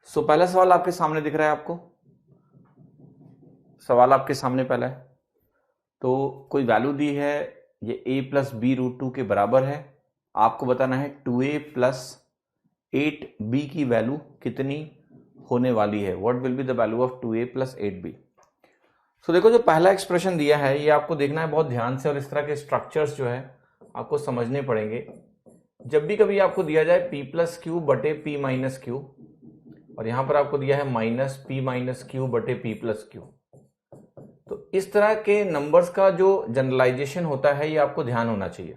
सो पहला सवाल आपके सामने दिख रहा है आपको, सवाल आपके सामने पहला है। तो कोई वैल्यू दी है, ये a प्लस बी रूट 2 के बराबर है। आपको बताना है 2a प्लस 8b की वैल्यू कितनी होने वाली है। What will be the value of 2a plus 8b। सो देखो, जो पहला एक्सप्रेशन दिया है ये आपको देखना है बहुत ध्यान से, और इस तरह के स्ट्रक्चर्स जो है आपको समझने पड़ेंगे। जब भी कभी आपको दिया जाए p प्लस क्यू बटे p माइनस क्यू, और यहां पर आपको दिया है माइनस p माइनस क्यू बटे p प्लस क्यू, तो इस तरह के नंबर्स का जो जनरलाइजेशन होता है ये आपको ध्यान होना चाहिए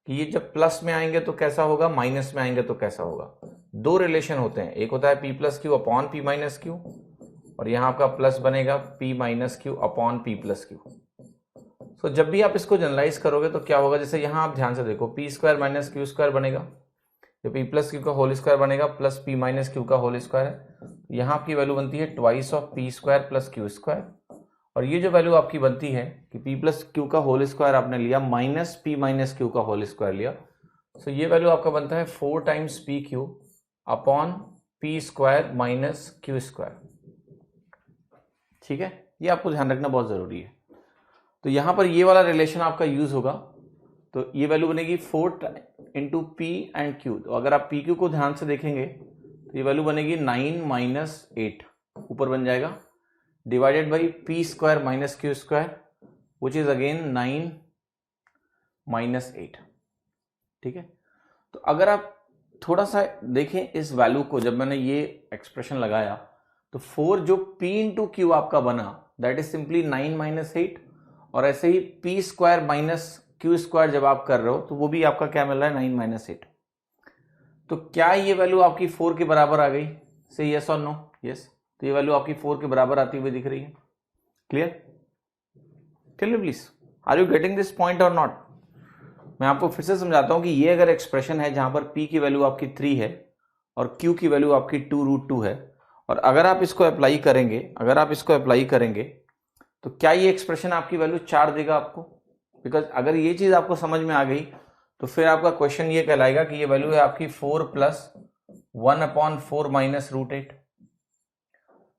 कि ये जब प्लस में आएंगे तो कैसा होगा, माइनस में आएंगे तो कैसा होगा। दो रिलेशन होते हैं, एक होता है p plus q upon p minus q, और यहां आपका प्लस बनेगा p minus q upon p plus q. So जब भी आप इसको जनरलाइज करोगे तो क्या होगा, जैसे यहां आप ध्यान से देखो, p square minus q square बनेगा, जो p प्लस क्यू का होल स्क्वायर बनेगा प्लस p माइनस क्यू का होल स्क्वायर है। यहां आपकी वैल्यू बनती है twice of p square plus Q square, और ये जो वैल्यू आपकी बनती है कि p प्लस क्यू का होल स्क्वायर आपने लिया माइनस p माइनस क्यू का होल स्क्वायर लिया, सो ये वैल्यू आपका बनता है 4 times p Q upon p square minus q square. ठीक है, ये आपको ध्यान रखना बहुत जरूरी है। तो यहां पर ये वाला रिलेशन आपका यूज होगा, तो ये वैल्यू बनेगी 4 इंटू पी एंड क्यू। तो अगर आप पी क्यू को ध्यान से देखेंगे तो ये वैल्यू बनेगी 9 माइनस 8, ऊपर बन जाएगा, divided by P square minus q square which is again 9 minus 8। ठीक है, तो अगर आप थोड़ा सा देखें इस वैल्यू को, जब मैंने ये एक्सप्रेशन लगाया तो 4 जो p इंटू क्यू आपका बना दैट इज सिंपली 9 माइनस 8, और ऐसे ही p square minus q square जब आप कर रहे हो तो वो भी आपका क्या मिल रहा है, 9 माइनस 8। तो क्या ये वैल्यू आपकी 4 के बराबर आ गई, से यस और नो? यस, तो ये वैल्यू आपकी 4 के बराबर आती हुई दिख रही है। Clear? Tell me please, are you getting this point or not? मैं आपको फिर से समझाता हूं कि ये अगर एक्सप्रेशन है जहां पर p की वैल्यू आपकी 3 है और q की वैल्यू आपकी 2√2 है, और अगर आप इसको अप्लाई करेंगे तो क्या ये एक्सप्रेशन आपकी वैल्यू 4 देगा आपको? बिकॉज अगर ये चीज आपको समझ में आ गई तो फिर आपका क्वेश्चन ये कहलाएगा कि ये वैल्यू है आपकी 4 प्लस 1/4 माइनस √8,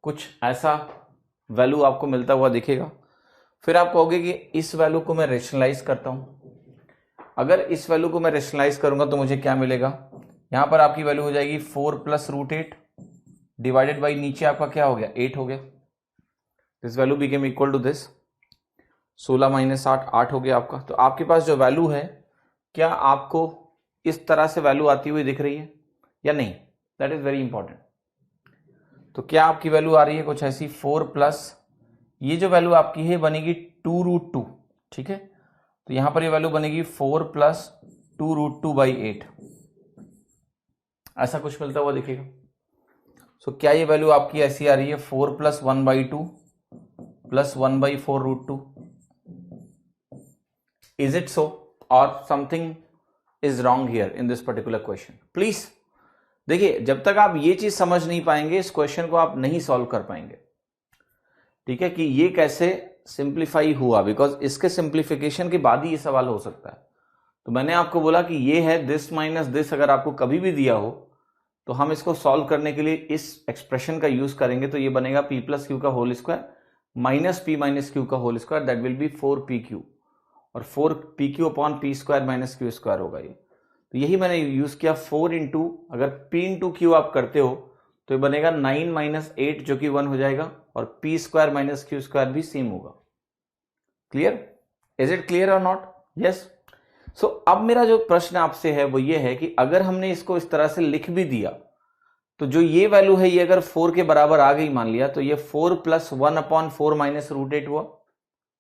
कुछ ऐसा वैल्यू आपको मिलता हुआ दिखेगा। फिर आप कहोगे कि इस वैल्यू को मैं रेशनलाइज करता हूं, अगर इस वैल्यू को मैं रेशनलाइज करूंगा तो मुझे क्या मिलेगा, यहां पर आपकी वैल्यू हो जाएगी 4 प्लस √8 डिवाइडेड बाई नीचे आपका क्या हो गया, 8 हो गया। This value became equal to this 16 minus 8 हो गया आपका। तो आपके पास जो वैल्यू है, क्या आपको इस तरह से वैल्यू आती हुई दिख रही है या नहीं? That is very important. तो क्या आपकी वैल्यू आ रही है कुछ ऐसी 4 प्लस, ये जो वैल्यू आपकी है बनेगी 2√2। ठीक है, तो यहां पर ये वैल्यू बनेगी 4 प्लस 2√2 बाई 8, ऐसा कुछ मिलता हुआ दिखेगा। सो क्या ये वैल्यू आपकी ऐसी आ रही है 4 plus 1/2 plus 1/4√2? Is it so or something is wrong here in this particular question? Please देखिए, जब तक आप ये चीज समझ नहीं पाएंगे इस क्वेश्चन को आप नहीं सॉल्व कर पाएंगे। ठीक है, कि ये कैसे सिंप्लीफाई हुआ, बिकॉज इसके सिंप्लीफिकेशन के बाद ही ये सवाल हो सकता है। तो मैंने आपको बोला कि ये है दिस माइनस दिस, अगर आपको कभी भी दिया हो तो हम इसको सॉल्व करने के लिए इस एक्सप्रेशन का यूज करेंगे। तो ये बनेगा p प्लस क्यू का whole square minus p minus q का whole square, that will be 4pq, और 4pq upon p square minus q square होगा ये। तो यही मैंने यूज किया 4 इंटू, अगर p इंटू क्यू आप करते हो तो ये बनेगा 9 माइनस 8 जो कि 1 हो जाएगा, और p square minus q square भी सेम होगा। क्लियर? इज इट क्लियर और नॉट? यस। सो अब मेरा जो प्रश्न आपसे है वो ये है कि अगर हमने इसको इस तरह से लिख भी दिया तो जो ये वैल्यू है ये अगर 4 के बराबर आ गई मान लिया, तो ये 4 प्लस 1/4 माइनस √8 हुआ।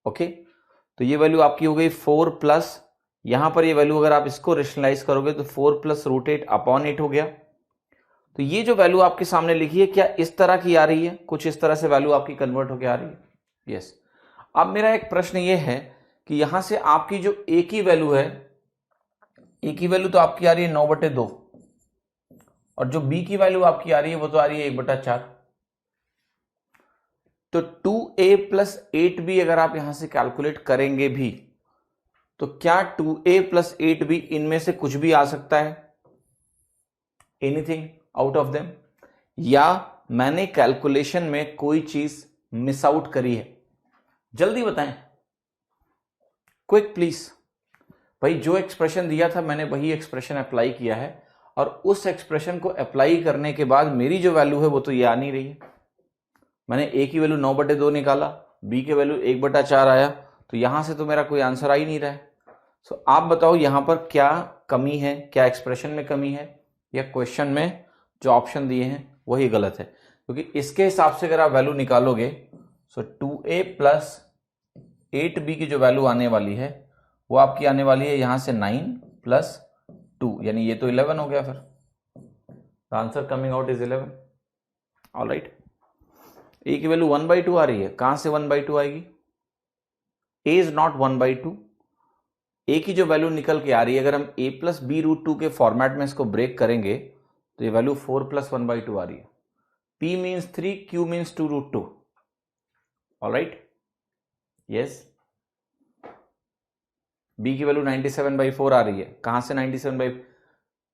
ओके, तो ये वैल्यू आपकी हो गई 4 प्लस, यहां पर ये वैल्यू अगर आप इसको रेशनलाइज करोगे तो 4 प्लस √8 अपॉन 8 हो गया। तो ये जो वैल्यू आपके सामने लिखी है क्या इस तरह की आ रही है, कुछ इस तरह से वैल्यू आपकी कन्वर्ट होकर आ रही है? यस। अब मेरा एक प्रश्न ये है कि यहां से आपकी जो a की वैल्यू है, a की वैल्यू तो आपकी आ रही है 9/2, और जो b की वैल्यू आपकी आ रही है वो तो आ रही है 1/4। तो 2a प्लस 8b अगर आप यहां से कैलकुलेट करेंगे भी तो क्या 2a प्लस 8b इनमें से कुछ भी आ सकता है, एनीथिंग आउट ऑफ देम, या मैंने कैलकुलेशन में कोई चीज मिस आउट करी है? जल्दी बताएं, क्विक प्लीज। भाई जो एक्सप्रेशन दिया था मैंने वही एक्सप्रेशन अप्लाई किया है, और उस एक्सप्रेशन को अप्लाई करने के बाद मेरी जो वैल्यू है वो तो ये आ नहीं रही है। मैंने ए की वैल्यू 9/2 निकाला, बी की वैल्यू 1/4 आया, तो यहां से तो मेरा कोई आंसर आ ही नहीं रहा है। सो आप बताओ यहां पर क्या कमी है, क्या एक्सप्रेशन में कमी है, या क्वेश्चन में जो ऑप्शन दिए हैं वही गलत है? क्योंकि इसके हिसाब से अगर आप वैल्यू निकालोगे, सो 2a प्लस 8b की जो वैल्यू आने वाली है वो आपकी आने वाली है यहां से 9 प्लस 2, यानी ये तो 11 हो गया। फिर the answer coming out is 11। Alright, a की वैल्यू 1/2 आ रही है, कहां से 1/2 आएगी? ए इज नॉट 1/2। ए की जो वैल्यू निकल के आ रही है, अगर हम a प्लस बी रूट 2 के फॉर्मेट में इसको ब्रेक करेंगे तो ये वैल्यू 4 प्लस 1/2 आ रही है। p means 3, q means 2 root 2। Alright, yes. b की वैल्यू 97/4 आ रही है, कहां से 97/?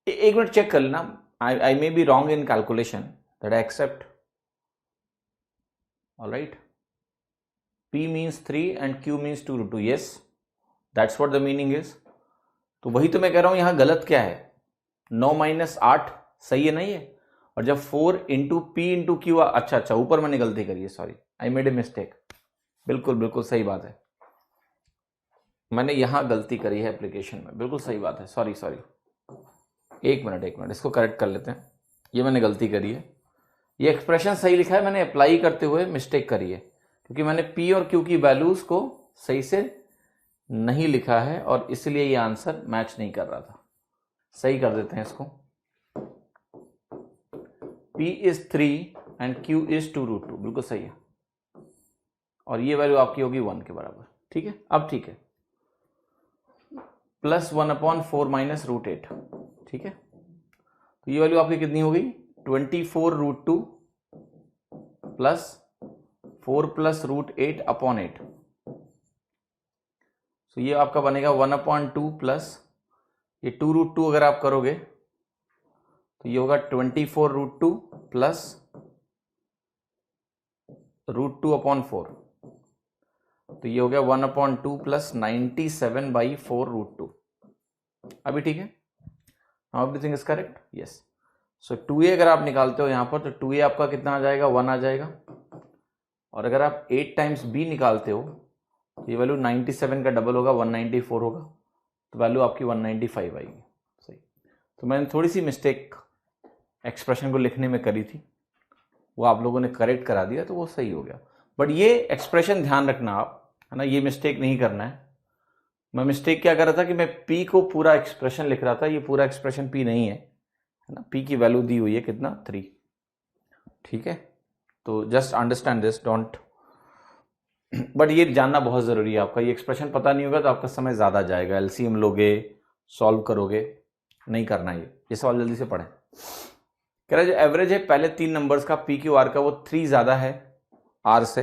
एक मिनट चेक कर लेना, I may be wrong in calculation, that I accept. Alright, p means 3 and q means 2 root 2, yes, that's what the meaning is। तो वही तो मैं कह रहा हूं, यहां गलत क्या है? 9 - 8 सही है ना ये? और जब 4 इंटू पी इंटू क्यू, अच्छा ऊपर मैंने गलती करी है, sorry, I made a mistake. बिल्कुल बिल्कुल सही बात है, मैंने यहां गलती करी है एप्लीकेशन में, बिल्कुल सही बात है, सॉरी। एक मिनट इसको करेक्ट कर लेते हैं। ये मैंने गलती करी है, ये एक्सप्रेशन सही लिखा है, मैंने अप्लाई करते हुए मिस्टेक करी है, क्योंकि मैंने P और Q की वैल्यूज को सही से नहीं लिखा है और इसलिए ये आंसर मैच नहीं कर रहा था। सही कर देते हैं इसको। P is 3 and Q is 2 root 2, बिल्कुल सही है, और ये वैल्यू आपकी होगी 1 के बराबर। ठीक है, अब ठीक है, प्लस 1/4 माइनस रूट 8। ठीक है, तो ये वैल्यू आपकी कितनी होगी? 24 रूट 2 प्लस 4 प्लस रूट 8/8। तो ये आपका बनेगा 1/2 प्लस ये 2 रूट 2 अगर आप करोगे तो ये होगा 24 रूट 2 प्लस रूट 2/4, तो ये हो गया 1/2 प्लस 97/4 रूट 2। अभी ठीक है, now everything is correct, yes. So 2a अगर आप निकालते हो यहां पर, तो 2a आपका कितना आ जाएगा? 1 आ जाएगा। और अगर आप 8 टाइम्स b निकालते हो तो ये वैल्यू 97 का डबल होगा, 194 होगा, तो वैल्यू आपकी 195 आएगी। सही, तो मैंने थोड़ी सी मिस्टेक एक्सप्रेशन को लिखने में करी थी, वो आप लोगों ने करेक्ट करा दिया, तो वो सही हो गया। बट ये एक्सप्रेशन ध्यान रखना आप, है ना, ये मिस्टेक नहीं करना है। मैं मिस्टेक क्या कर रहा था कि मैं p को पूरा एक्सप्रेशन लिख रहा था, ये पूरा एक्सप्रेशन p नहीं है ना, p की वैल्यू दी हुई है कितना? 3। ठीक है, तो just understand this, don't, but ये जानना बहुत जरूरी है आपका। ये एक्सप्रेशन पता नहीं होगा तो आपका समय ज्यादा जाएगा, एलसीएम लोगे, सॉल्व करोगे, नहीं करना। ये सवाल जल्दी से पढ़ें। कह रहा है जो एवरेज है पहले 3 नंबर्स का पी क्यू आर का, वो 3 ज्यादा है आर से,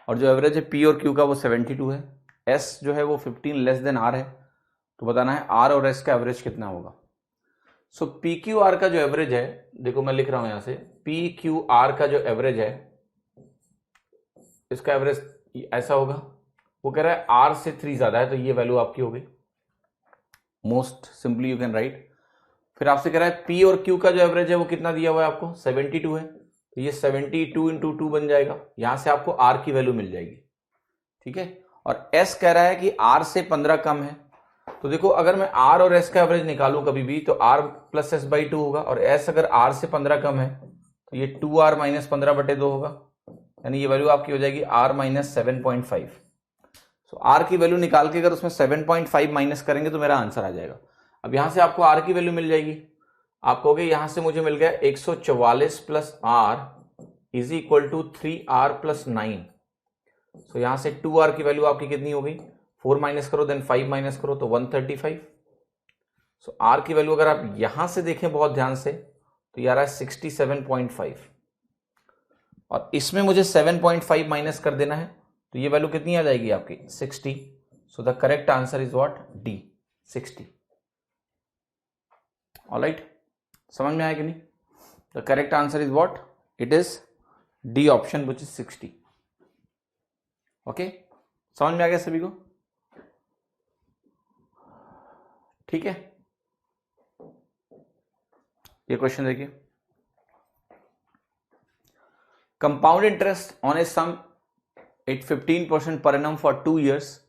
और जो एवरेज है पी और क्यू का वो 72 है। एस जो है वो 15 लेस देन आर है, तो बताना है आर और एस का एवरेज कितना होगा। सो पी क्यू आर का जो एवरेज है, देखो मैं लिख रहा हूं यहां से, पी क्यू आर का जो एवरेज है, इसका एवरेज ऐसा होगा। वो कह रहा है आर से 3 ज्यादा है, तो ये वैल्यू आपकी होगी। Most simply you can write. फिर आपसे कह रहा है पी और क्यू का जो एवरेज है वो कितना दिया हुआ है आपको? 72 है, तो ये 72 इंटू 2 बन जाएगा, यहां से आपको आर की वैल्यू मिल जाएगी। ठीक है, और एस कह रहा है कि आर से 15 कम है, तो देखो अगर मैं आर और एस का एवरेज निकालूं कभी भी, तो आर प्लस एस बाई 2 होगा, और एस अगर आर से 15 कम है तो ये 2r माइनस 15/2 होगा, यानी ये वैल्यू आपकी हो जाएगी r माइनस 7.5। सो आर की वैल्यू निकाल के अगर उसमें 7.5 माइनस करेंगे तो मेरा आंसर आ जाएगा। अब यहां से आपको आर की वैल्यू मिल जाएगी, आप कहोगे यहां से मुझे मिल गया 144 plus r is equal to 3r plus 9। So यहां से 2r की वैल्यू आपकी कितनी हो गई? 4 माइनस करो देन 5 माइनस करो तो 135। सो r की वैल्यू अगर आप यहां से देखें बहुत ध्यान से तो ये आ रहा है 67.5, और इसमें मुझे 7.5 माइनस कर देना है, तो ये वैल्यू कितनी आ जाएगी आपकी? 60। So the correct answer is what? D, 60। Alright, समझ में आया कि नहीं? The correct answer is what? It is D option which is 60। Okay, समझ में आ गया सभी को? ठीक है, ये क्वेश्चन देखिए, compound interest on a sum at 15% per annum for 2 years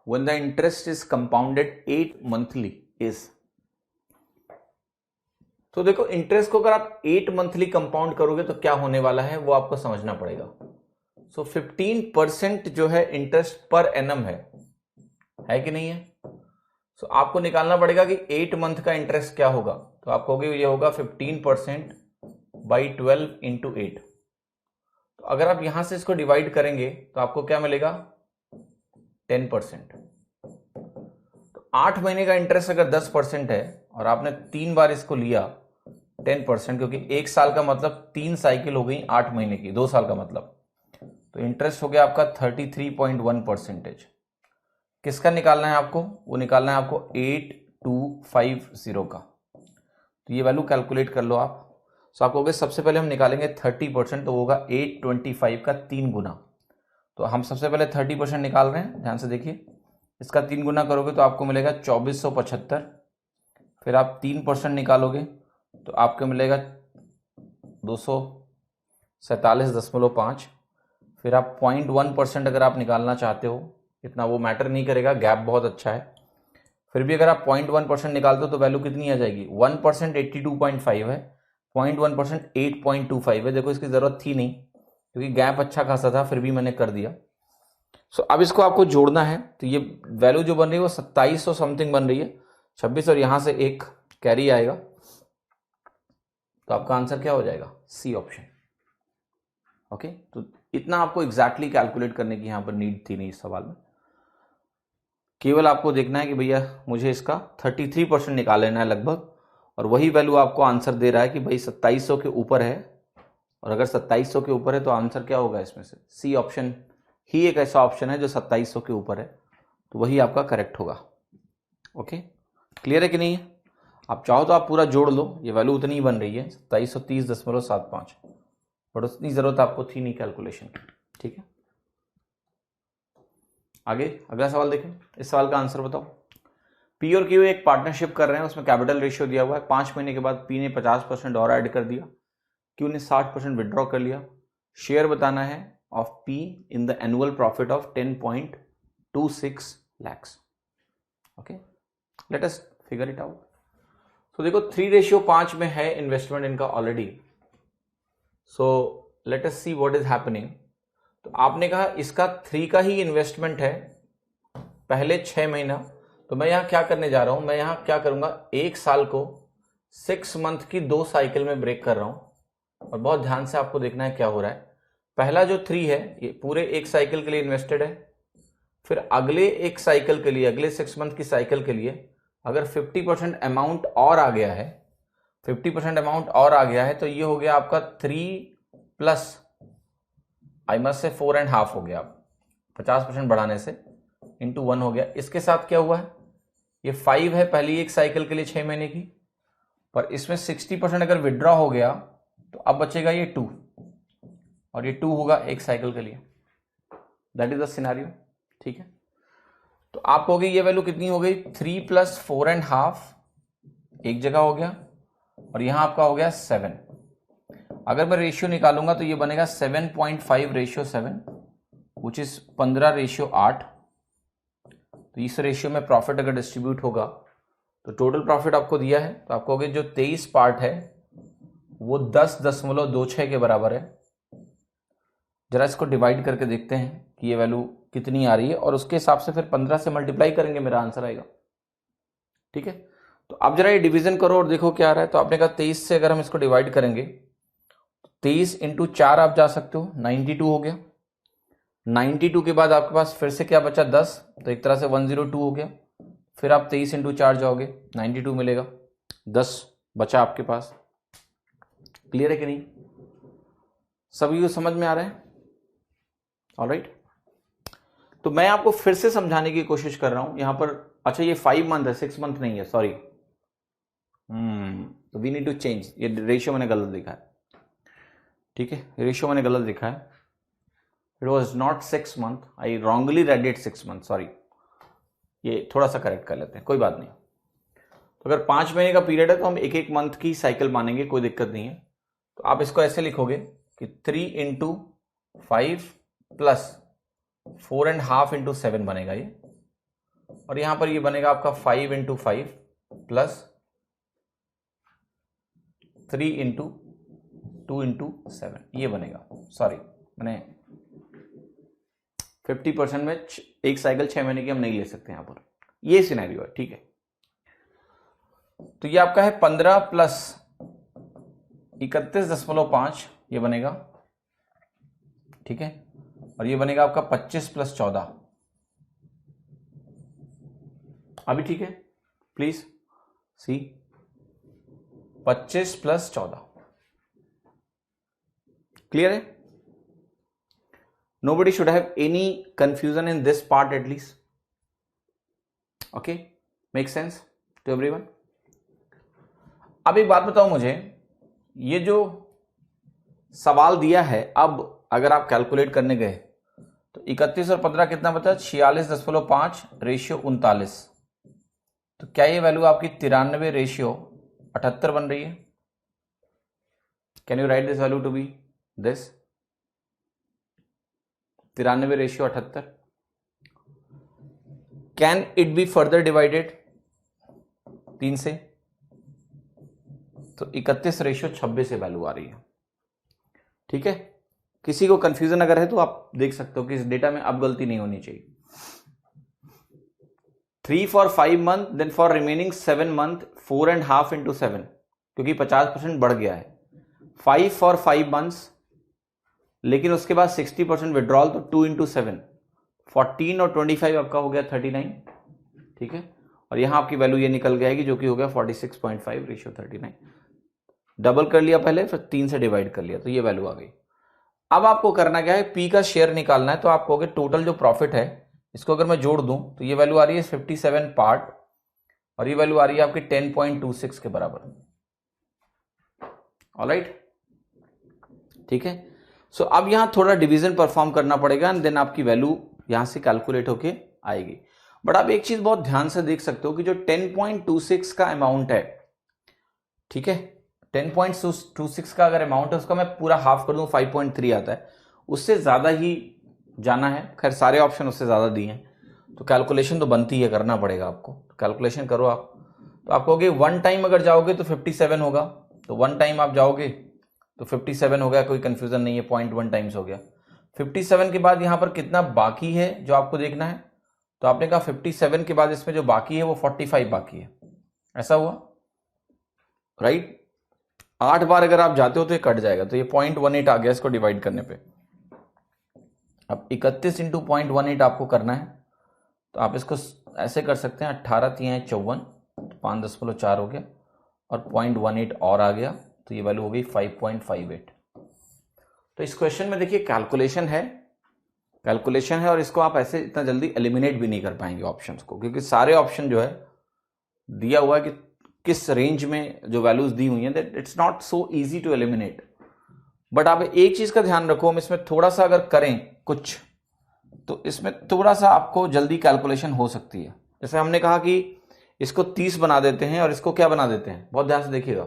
when the interest is compounded 8 monthly is। तो देखो इंटरेस्ट को अगर आप 8 मंथली कंपाउंड करोगे तो क्या होने वाला है वो आपको समझना पड़ेगा। सो 15% जो है इंटरेस्ट पर एनम है कि नहीं है? सो आपको निकालना पड़ेगा कि 8 मंथ का इंटरेस्ट क्या होगा। तो आप कहोगे ये होगा 15% बाई 12 इंटू 8। तो अगर आप यहां से इसको डिवाइड करेंगे तो आपको क्या मिलेगा? 10%। तो 8 महीने का इंटरेस्ट अगर 10% है और आपने 3 बार इसको लिया 10%, क्योंकि 1 साल का मतलब 3 साइकिल हो गई 8 महीने की, 2 साल का मतलब, तो इंटरेस्ट हो गया आपका 33.1%। किसका निकालना है आपको? वो निकालना है आपको 8250 का। तो ये वैल्यू कैलकुलेट कर लो आप। सो आपको सबसे पहले हम निकालेंगे 30%, तो होगा 825 का 3 गुना। तो हम सबसे पहले 30% निकाल रहे हैं, ध्यान से देखिए। इसका 3 गुना करोगे तो आपको मिलेगा 2475। फिर आप 3% निकालोगे तो आपको मिलेगा 247.5। फिर आप 0.1% अगर आप निकालना चाहते हो, इतना वो मैटर नहीं करेगा, गैप बहुत अच्छा है। फिर भी अगर आप 0.1% निकालते हो तो वैल्यू कितनी आ जाएगी? 1% 82.5 है, 0.1% 8.25 है। देखो इसकी जरूरत थी नहीं क्योंकि गैप अच्छा खासा था, फिर भी मैंने कर दिया। सो अब इसको आपको जोड़ना है, तो ये वैल्यू जो बन रही है वो 2700 समथिंग बन रही है, 26, और यहां से एक कैरी आएगा, तो आपका आंसर क्या हो जाएगा? C option. ओके, तो इतना आपको एग्जैक्टली कैलकुलेट करने की यहां पर नीड थी नहीं इस सवाल में। केवल आपको देखना है कि भैया मुझे इसका 33% निकाल लेना है लगभग, और वही वैल्यू आपको आंसर दे रहा है कि भाई 2700 के ऊपर है, और अगर 2700 के ऊपर है तो आंसर क्या होगा इसमें से? सी ऑप्शन ही एक ऐसा ऑप्शन है जो 2700 के ऊपर है, तो वही आपका करेक्ट होगा। ओके, क्लियर है कि नहीं है? आप चाहो तो आप पूरा जोड़ लो, ये वैल्यू उतनी ही बन रही है 2730.75, बट उतनी जरूरत आपको थी नहीं कैलकुलेशन की। ठीक है, आगे अगला सवाल देखें। इस सवाल का आंसर बताओ। पी और क्यू एक पार्टनरशिप कर रहे हैं, उसमें कैपिटल रेशियो दिया हुआ है। 5 महीने के बाद पी ने 50% और ऐड कर दिया, क्यू ने 60% विड्रॉ कर लिया। शेयर बताना है of P in the annual profit of 10.26 lakhs। Okay, let us figure it out. तो देखो 3:5 में है इन्वेस्टमेंट इनका already. So let us see what is happening. तो आपने कहा इसका 3 का ही इन्वेस्टमेंट है पहले 6 महीना, तो मैं यहां क्या करने जा रहा हूं? मैं यहां क्या करूंगा? 1 साल को 6 मंथ की 2 साइकिल में ब्रेक कर रहा हूं, और बहुत ध्यान से आपको देखना है क्या हो रहा है। पहला जो 3 है ये पूरे 1 साइकिल के लिए इन्वेस्टेड है, फिर अगले 1 साइकिल के लिए, अगले 6 मंथ की साइकिल के लिए अगर 50% अमाउंट और आ गया है, 50% अमाउंट और आ गया है, तो ये हो गया आपका 3 प्लस आई मस्ट से 4.5 हो गया। 50% बढ़ाने से इंटू 1 हो गया। इसके साथ क्या हुआ है? ये 5 है पहली 1 साइकिल के लिए 6 महीने की, पर इसमें 60% अगर विड्रॉ हो गया तो अब बचेगा ये 2, और ये 2 होगा 1 साइकिल के लिए। That is the scenario. ठीक है, तो आप कहोगे ये वैल्यू कितनी हो गई? 3 प्लस 4.5 एक जगह हो गया, और यहां आपका हो गया 7। अगर मैं रेशियो निकालूंगा तो ये बनेगा 7.5:7, विच इज 15:8। तो इस रेशियो में प्रॉफिट अगर डिस्ट्रीब्यूट होगा तो टोटल प्रॉफिट आपको दिया है, तो आप कहोगे जो 23 पार्ट है वो 10.26 के बराबर है। जरा इसको डिवाइड करके देखते हैं कि ये वैल्यू कितनी आ रही है, और उसके हिसाब से फिर 15 से मल्टीप्लाई करेंगे, मेरा आंसर आएगा। ठीक है, तो आप जरा ये डिवीजन करो और देखो क्या आ रहा है। तो आपने कहा 23 से अगर हम इसको डिवाइड करेंगे, 23 इंटू 4 आप जा सकते हो, 92 हो गया। 92 के बाद आपके पास फिर से क्या बचा? 10, तो एक तरह से 102 हो गया। फिर आप 23 इंटू 4 जाओगे, 92 मिलेगा, 10 बचा आपके पास। क्लियर है कि नहीं? सभी को समझ में आ रहा है? ऑलराइट, तो मैं आपको फिर से समझाने की कोशिश कर रहा हूं यहां पर। अच्छा, ये 5 मंथ है, 6 मंथ नहीं है, सॉरी। तो वी नीड टू चेंज, ये रेशियो मैंने गलत लिखा है। ठीक है, रेशियो मैंने गलत लिखा है, it was not 6 month, I wrongly read it 6 month, sorry, ये थोड़ा सा करेक्ट कर लेते हैं, कोई बात नहीं। तो अगर 5 महीने का पीरियड है तो हम एक एक मंथ की साइकिल मानेंगे, कोई दिक्कत नहीं है। तो आप इसको ऐसे लिखोगे कि 3 इंटू 5 प्लस 4.5 इंटू 7 बनेगा ये, और यहां पर ये बनेगा आपका 5 इंटू 5 प्लस 3 इंटू 2 इंटू 7, ये बनेगा। सॉरी, मैंने 50% में एक साइकिल 6 महीने की हम नहीं ले सकते यहां पर, ये सिनेरियो है, ठीक है। तो ये आपका है 15 प्लस 31.5, ये बनेगा, ठीक है, और ये बनेगा आपका 25 प्लस 14, अभी ठीक है, प्लीज सी, 25 प्लस 14, क्लियर है? Nobody should have any confusion in this part at least. Okay, make sense to everyone? अब एक बात बताओ मुझे, ये जो सवाल दिया है, अब अगर आप कैलकुलेट करने गए तो 31 और 15 कितना बचा? 46.5 रेशियो 39, तो क्या ये वैल्यू आपकी 93 रेशियो 78 बन रही है? Can you write this value to be this 93 ratio 78? Can it be further divided 3 से? तो 31 रेशियो 26 से वैल्यू आ रही है, ठीक है। किसी को कंफ्यूजन अगर है तो आप देख सकते हो कि इस डेटा में अब गलती नहीं होनी चाहिए। 3 for 5 month, then for remaining 7 month 4.5 into 7, क्योंकि 50% बढ़ गया है। 5 for 5 months, लेकिन उसके बाद 60% विड्रॉल, तो 2 इंटू 7, 14 और 25 आपका हो गया 39, ठीक है। और यहां आपकी वैल्यू ये निकल जाएगी जो कि हो गया 46.5 रेशियो 39। डबल कर लिया पहले, फिर 3 से डिवाइड कर लिया, तो ये वैल्यू आ गई। अब आपको करना क्या है, पी का शेयर निकालना है। तो आप कहोगे टोटल जो प्रॉफिट है इसको अगर मैं जोड़ दूं तो ये वैल्यू आ रही है 57 पार्ट, और ये वैल्यू आ रही है आपकी 10.26 के बराबर। ऑलराइट, ठीक है। सो अब यहां थोड़ा डिवीजन परफॉर्म करना पड़ेगा एंड देन आपकी वैल्यू यहां से कैलकुलेट होके आएगी। बट आप एक चीज बहुत ध्यान से देख सकते हो कि जो 10.26 का अमाउंट है, ठीक है, 10.26 का अगर अमाउंट है उसका मैं पूरा हाफ कर दूं 5.3 आता है, उससे ज्यादा ही जाना है। खैर सारे ऑप्शन उससे ज्यादा दिए हैं, तो कैलकुलेशन तो बनती है, करना पड़ेगा आपको। कैलकुलेशन करो आप, तो आप कहोगे 1 टाइम अगर जाओगे तो 57 होगा, तो 1 टाइम आप जाओगे तो 57 हो गया, कोई कंफ्यूजन नहीं है, 0.1 टाइम्स हो गया। 57 के बाद यहां पर कितना बाकी है जो आपको देखना है, तो आपने कहा 57 के बाद इसमें जो बाकी है वो 45 बाकी है, ऐसा हुआ, राइट। 8 बार अगर आप जाते हो तो ये कट जाएगा, तो ये 0.18 आ गया इसको डिवाइड करने पे। अब 31 इंटू 0.18 आपको करना है, तो आप इसको ऐसे कर सकते हैं, 18 3 54, 5.4 हो गया, और 0.18 और आ गया, तो ये वैल्यू हो गई 5.58। तो इस क्वेश्चन में देखिए कैलकुलेशन है, और इसको आप ऐसे इतना जल्दी एलिमिनेट भी नहीं कर पाएंगे ऑप्शंस को, क्योंकि सारे ऑप्शन जो है दिया हुआ है कि किस रेंज में जो वैल्यूज दी हुई हैं, that it's not so easy to eliminate. But आप एक चीज का ध्यान रखो, हम इसमें थोड़ा सा अगर करें कुछ, तो इसमें थोड़ा सा आपको जल्दी कैलकुलेशन हो सकती है। जैसे हमने कहा कि इसको 30 बना देते हैं और इसको क्या बना देते हैं, बहुत ध्यान से देखिएगा,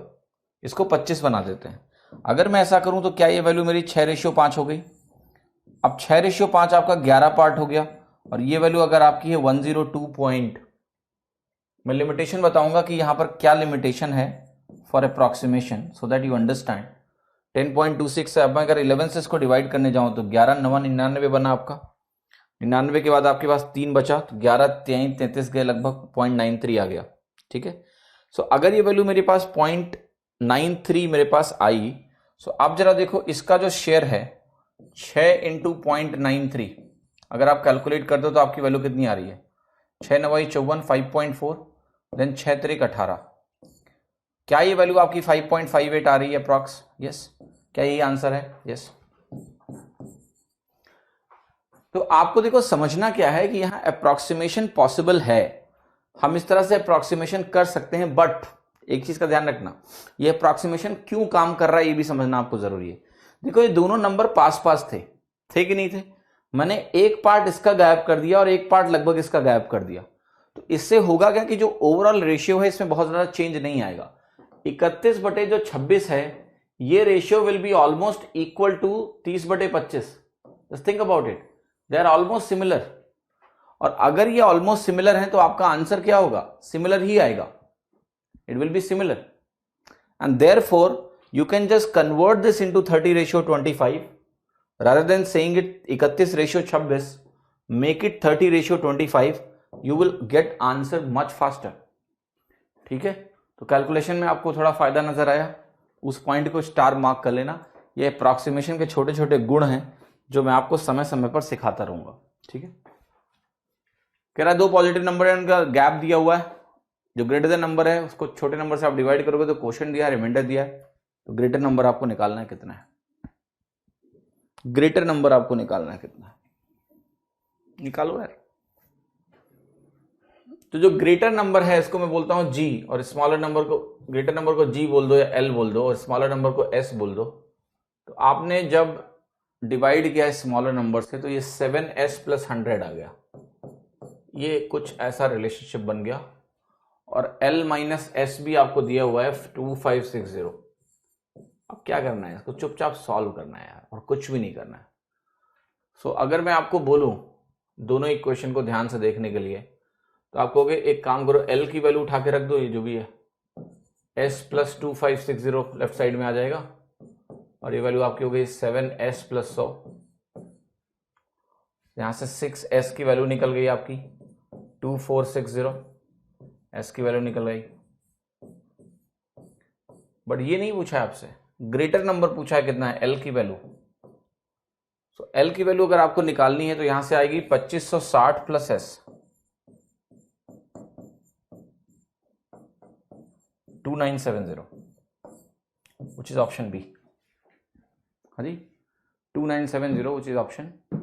इसको 25 बना देते हैं। अगर मैं ऐसा करूं तो क्या ये वैल्यू मेरी 6:5 हो गई। अब 6:5 आपका 11 पार्ट हो गया, और ये वैल्यू अगर आपकी है 102 पॉइंट, मैं लिमिटेशन बताऊंगा कि यहां पर क्या लिमिटेशन है for approximation, so that you understand. 10.26 से अब मैं अगर 11 से इसको डिवाइड करने जाऊं तो 11 9 99 बना आपका, 99 के बाद आपके पास 3 बचा, तो 11 3 33 गए, लगभग 0.93 आ गया, ठीक है। सो अगर ये वैल्यू मेरे पास 0.93 मेरे पास आई, सो आप जरा देखो इसका जो शेयर है 6 इंटू 0.93, अगर आप कैलकुलेट करते हो तो आपकी वैल्यू कितनी आ रही है, 6 9 54, 5.4, देन 6 3 18। क्या ये वैल्यू आपकी 5.58 आ रही है अप्रॉक्स? यस। क्या यही आंसर है? यस। तो आपको देखो समझना क्या है कि यहां अप्रॉक्सीमेशन पॉसिबल है, हम इस तरह से अप्रॉक्सीमेशन कर सकते हैं। बट एक चीज का ध्यान रखना, ये अप्रॉक्सीमेशन क्यों काम कर रहा है ये भी समझना आपको जरूरी है। देखो ये दोनों नंबर पास पास थे कि नहीं थे? मैंने एक पार्ट इसका गायब कर दिया और एक पार्ट लगभग इसका गायब कर दिया, तो इससे होगा क्या कि जो ओवरऑल रेशियो है इसमें बहुत ज्यादा चेंज नहीं आएगा। 31 बटे जो 26 है, ये ratio will be almost equal to 30 बटे 25। Just think about it, they are almost similar. और अगर ये ऑलमोस्ट सिमिलर है तो आपका आंसर क्या होगा? सिमिलर ही आएगा, it will be similar. And therefore you can just convert this into 30:25 rather than saying it 31:26, make it 30:25, you will get answer much faster। ठीक है, तो कैलकुलेशन में आपको थोड़ा फायदा नजर आया, उस पॉइंट को स्टार मार्क कर लेना। ये अप्रॉक्सीमेशन के छोटे छोटे गुण हैं जो मैं आपको समय समय पर सिखाता रहूंगा। ठीक है, कह रहा है दो पॉजिटिव नंबर है, उनका गैप दिया हुआ है, जो ग्रेटर देन नंबर है उसको छोटे नंबर से आप डिवाइड करोगे तो क्वोशिएंट दिया है, रिमाइंडर दिया है, तो ग्रेटर नंबर आपको निकालना है कितना है, ग्रेटर नंबर आपको निकालना है कितना है, निकालो यार। तो जो ग्रेटर नंबर है इसको मैं बोलता हूं जी, और स्मॉलर नंबर को, ग्रेटर नंबर को जी बोल दो या एल बोल दो, और स्मॉलर नंबर को एस बोल दो। तो आपने जब डिवाइड किया स्मॉलर नंबर से तो ये 7s + 100 आ गया, ये कुछ ऐसा रिलेशनशिप बन गया। और l - s भी आपको दिया हुआ है 2560। अब क्या करना है, इसको चुपचाप सॉल्व करना है यार, और कुछ भी नहीं करना है। सो अगर मैं आपको बोलूं दोनों इक्वेशन को ध्यान से देखने के लिए, तो आप कहोगे एक काम करो, l की वैल्यू उठा के रख दो, ये जो भी है s + 2560 लेफ्ट साइड में आ जाएगा, और ये वैल्यू आपकी हो गई 7s + 100। यहां से 6s की वैल्यू निकल गई आपकी 2460, s की वैल्यू निकल गई। बट ये नहीं पूछा आपसे, ग्रेटर नंबर पूछा है कितना है, l की वैल्यू। सो l की वैल्यू अगर आपको निकालनी है तो यहां से आएगी 2560 + s 2970, which is option B। हाँ जी, 2970 which is option B।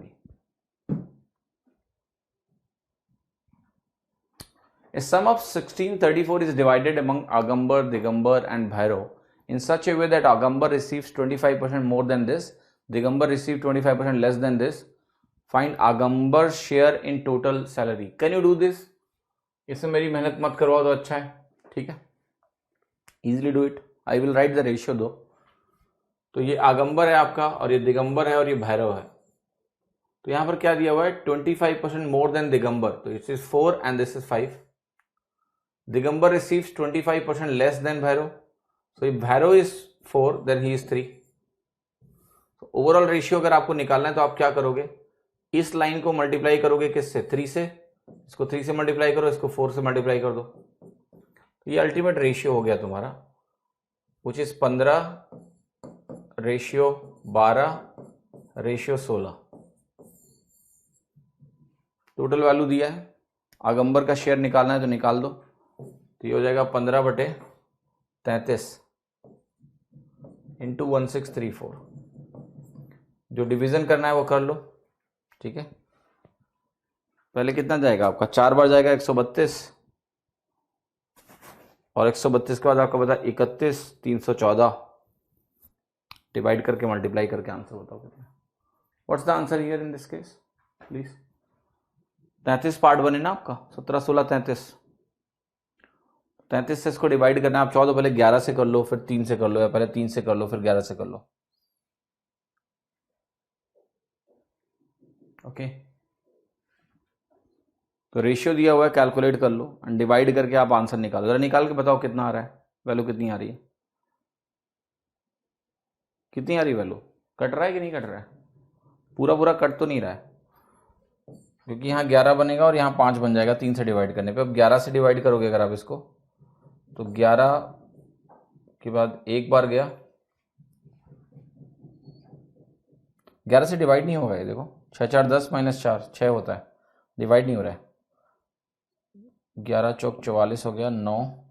A sum of 1634 is divided among Agambar, Digambar and Bhairav in such a way that Agambar receives 25% more than this, Digambar receives 25% less than this. Find Agambar's share in total salary. Can you do this? इसमें मेरी मेहनत मत करवाओ तो अच्छा है, ठीक है, easily do it। I will write the ratio दो। तो ये आगंबर है आपका, और ये दिगंबर है, और ये भैरव है। तो यहां पर क्या दिया हुआ है, 25% मोर देन दिगंबर, तो it is 4 and this is 5। Digambar receives 25% less than Bhairav, so if Bhairav is 4 then he is 3। तो ओवरऑल रेशियो अगर आपको निकालना है तो आप क्या करोगे, इस लाइन को मल्टीप्लाई करोगे किससे, 3 से, इसको 3 से मल्टीप्लाई करो, इसको 4 से मल्टीप्लाई कर दो, तो ये अल्टीमेट रेशियो हो गया तुम्हारा, विच इज 15:12:16। टोटल वैल्यू दिया है, आगंबर का शेयर निकालना है तो निकाल दो, तो ये हो जाएगा 15/33 इंटू 1634। जो डिवीजन करना है वो कर लो, ठीक है। पहले कितना जाएगा आपका, 4 बार जाएगा 132, और 132 के बाद आपका बता 31, 314, डिवाइड करके मल्टीप्लाई करके आंसर बताओ कितना। What's the answer here in this case please. 33 part बने ना आपका, 17, 16, 33 से इसको डिवाइड करना है। आप चाहो तो पहले 11 से कर लो, फिर 3 से कर लो, या पहले 3 से कर लो फिर 11 से कर लो, ओके। तो रेशियो दिया हुआ है, कैलकुलेट कर लो एंड डिवाइड करके आप आंसर निकालो। जरा निकाल के बताओ कितना आ रहा है, वैल्यू कितनी आ रही है, कितनी आ रही वैल्यू, कट रहा है कि नहीं कट रहा है, पूरा पूरा कट तो नहीं रहा है, क्योंकि यहाँ 11 बनेगा और यहाँ 5 बन जाएगा 3 से डिवाइड करने पे। अब 11 से डिवाइड करोगे अगर आप इसको, तो 11 के बाद एक बार गया, 11 से डिवाइड नहीं होगा ये, देखो 6 4 10 -4 6 होता है, डिवाइड नहीं हो रहा है। 11 चौक 44 हो गया, 9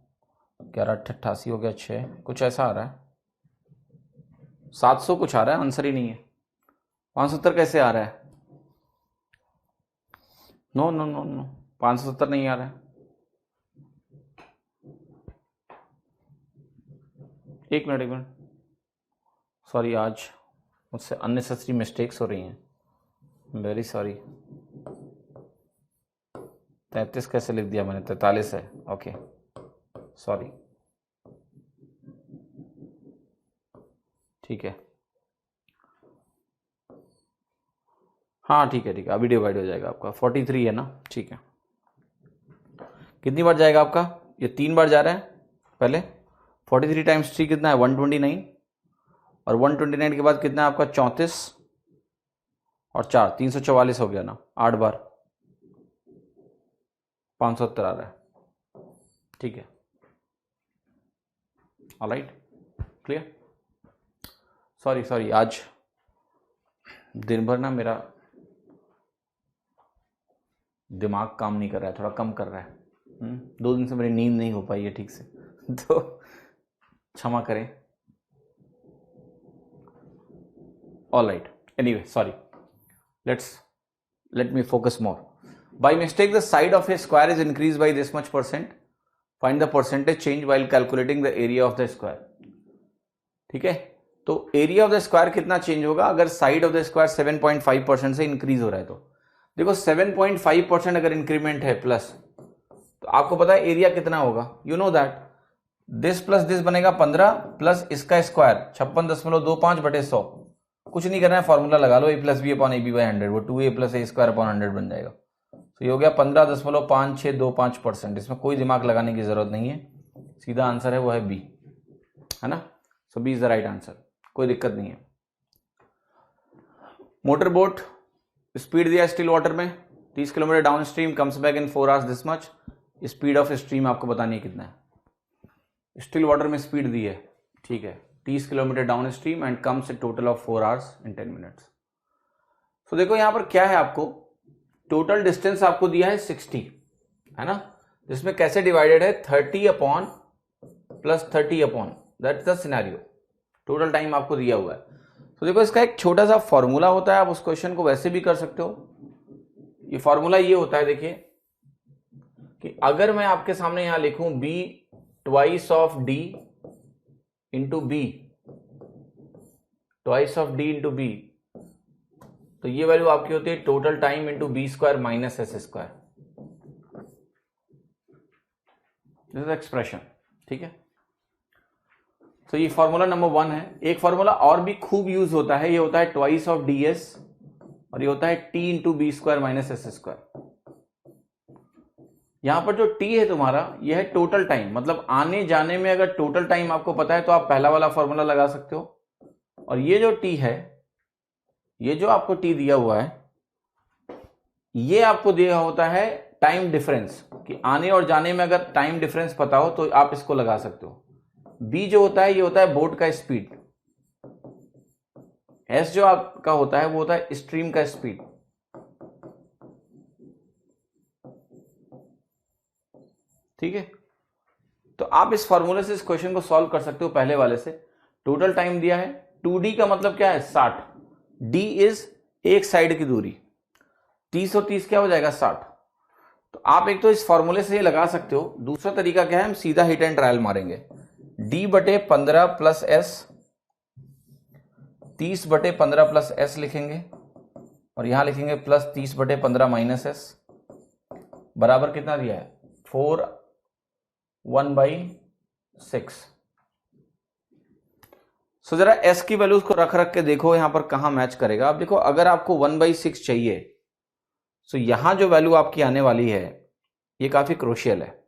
11 88 हो गया, 6 कुछ ऐसा आ रहा है, 700 कुछ आ रहा है, आंसर ही नहीं है। 570 कैसे आ रहा है, नो नो नो नो 570 नहीं आ रहा है। एक मिनट सॉरी, आज मुझसे अननेसेसरी मिस्टेक्स हो रही हैं, वेरी सॉरी। 33 कैसे लिख दिया मैंने, 43 है, ओके सॉरी। ठीक है, हाँ ठीक है ठीक है, अभी डिवाइड हो जाएगा आपका। 43 है ना, ठीक है। कितनी बार जाएगा आपका, ये 3 बार जा रहा है पहले। 43 टाइम्स 3 कितना है, 129, और 129 के बाद कितना है आपका 34 और 4 344 हो गया ना, 8 बार 570 आ रहा है। ठीक है, ऑलराइट, क्लियर। सॉरी आज दिन भर ना मेरा दिमाग काम नहीं कर रहा है, थोड़ा कम कर रहा है। 2 दिन से मेरी नींद नहीं हो पाई है ठीक से, तो क्षमा करें। Alright, anyway sorry, let me focus more. By mistake the side of a square is increased by this much %. Find the percentage change while calculating the area of the square. ठीक है, तो एरिया ऑफ द स्क्वायर कितना change होगा अगर side of the square 7.5% से increase हो रहा है। तो देखो 7.5% अगर इंक्रीमेंट है प्लस, तो आपको पता है एरिया कितना होगा, you know that this plus this बनेगा 15 प्लस इसका स्क्वायर 56.25/100। कुछ नहीं करना है, फॉर्मूला लगा लो, a plus b upon AB/100, वो 2a plus a square upon 100 बन जाएगा। तो ये हो गया 15.5625%। इसमें कोई दिमाग लगाने की जरूरत नहीं है, सीधा आंसर है वो है बी, है ना। So b is the right answer, कोई दिक्कत नहीं है। मोटर बोट स्पीड दिया स्टिल वाटर में 30 kilometre downstream, comes back in 4 hours this much. Speed of stream आपको बतानी है कितना है। स्टिल वाटर में स्पीड दी है, ठीक है, 30 kilometre downstream and comes a total of 4 hours in 10 minutes. तो देखो यहां पर क्या है, आपको टोटल डिस्टेंस आपको दिया है 60, है ना, जिसमें कैसे डिवाइडेड है 30 upon plus 30 upon, that's the scenario. Total time आपको दिया हुआ है। तो देखो इसका एक छोटा सा फॉर्मूला होता है, आप उस क्वेश्चन को वैसे भी कर सकते हो। ये फॉर्मूला ये होता है, देखिए कि अगर मैं आपके सामने यहां लिखूं b twice of d into b, twice of d into b, तो ये वैल्यू आपकी होती है total time into b square minus s square, this is expression. ठीक है, तो ये फॉर्मूला नंबर 1 है। एक फॉर्मूला और भी खूब यूज होता है, ये होता है ट्वाइस ऑफ डी एस, और ये होता है t into b square minus s square. यहां पर जो टी है तुम्हारा, यह है टोटल टाइम, मतलब आने जाने में अगर टोटल टाइम आपको पता है तो आप पहला वाला फॉर्मूला लगा सकते हो। और ये जो टी है, ये जो आपको टी दिया हुआ है, ये आपको दिया होता है टाइम डिफरेंस, कि आने और जाने में अगर टाइम डिफरेंस पता हो तो आप इसको लगा सकते हो। बी जो होता है, ये होता है बोट का स्पीड। एस जो आपका होता है वो होता है स्ट्रीम का स्पीड। ठीक है, तो आप इस फॉर्मूले से इस क्वेश्चन को सॉल्व कर सकते हो। पहले वाले से टोटल टाइम दिया है 2d का मतलब क्या है 60, d इज एक साइड की दूरी, 30 और 30 क्या हो जाएगा 60। तो आप एक तो इस फॉर्मूले से ये लगा सकते हो। दूसरा तरीका क्या है, हम सीधा हिट एंड ट्रायल मारेंगे। d/15 plus S, 30/15 plus S लिखेंगे, और यहां लिखेंगे प्लस 30/15 माइनस एस, बराबर कितना दिया है 4 1/6। सो जरा एस की वैल्यूज को रख रख के देखो यहां पर कहां मैच करेगा। अब देखो अगर आपको 1/6 चाहिए, सो यहां जो वैल्यू आपकी आने वाली है ये काफी क्रूशियल है।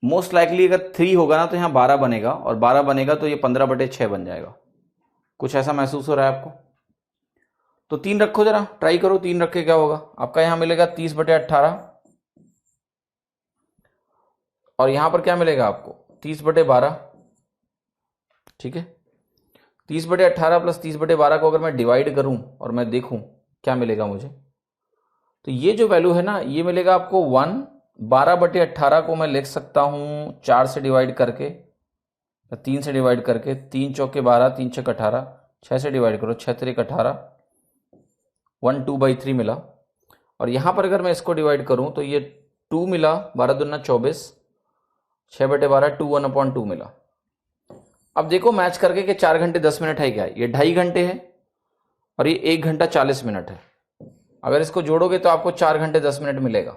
मोस्ट लाइकली अगर 3 होगा ना तो यहां 12 बनेगा, और 12 बनेगा तो ये 15/6 बन जाएगा। कुछ ऐसा महसूस हो रहा है आपको? तो 3 रखो, जरा ट्राई करो 3 रख के क्या होगा आपका। यहां मिलेगा 30/18, और यहां पर क्या मिलेगा आपको 30/12। ठीक है, 30/18 प्लस 30/12 को अगर मैं डिवाइड करूं और मैं देखूं क्या मिलेगा मुझे, तो ये जो वैल्यू है ना ये मिलेगा आपको 1। 12/18 को मैं लिख सकता हूं 4 से डिवाइड करके, 3 से डिवाइड करके, 3 चौके 12, 3 छक 18, 6 से डिवाइड करो, 6 3 18, 1 2/3 मिला। और यहां पर अगर मैं इसको डिवाइड करूं तो ये 2 मिला, 12 दूना 24, 6/12 2 1/2 मिला। अब देखो मैच करके कि 4 घंटे 10 मिनट है क्या, ये 2.5 घंटे है, और ये 1 घंटा 40 मिनट है। अगर इसको जोड़ोगे तो आपको 4 घंटे 10 मिनट मिलेगा।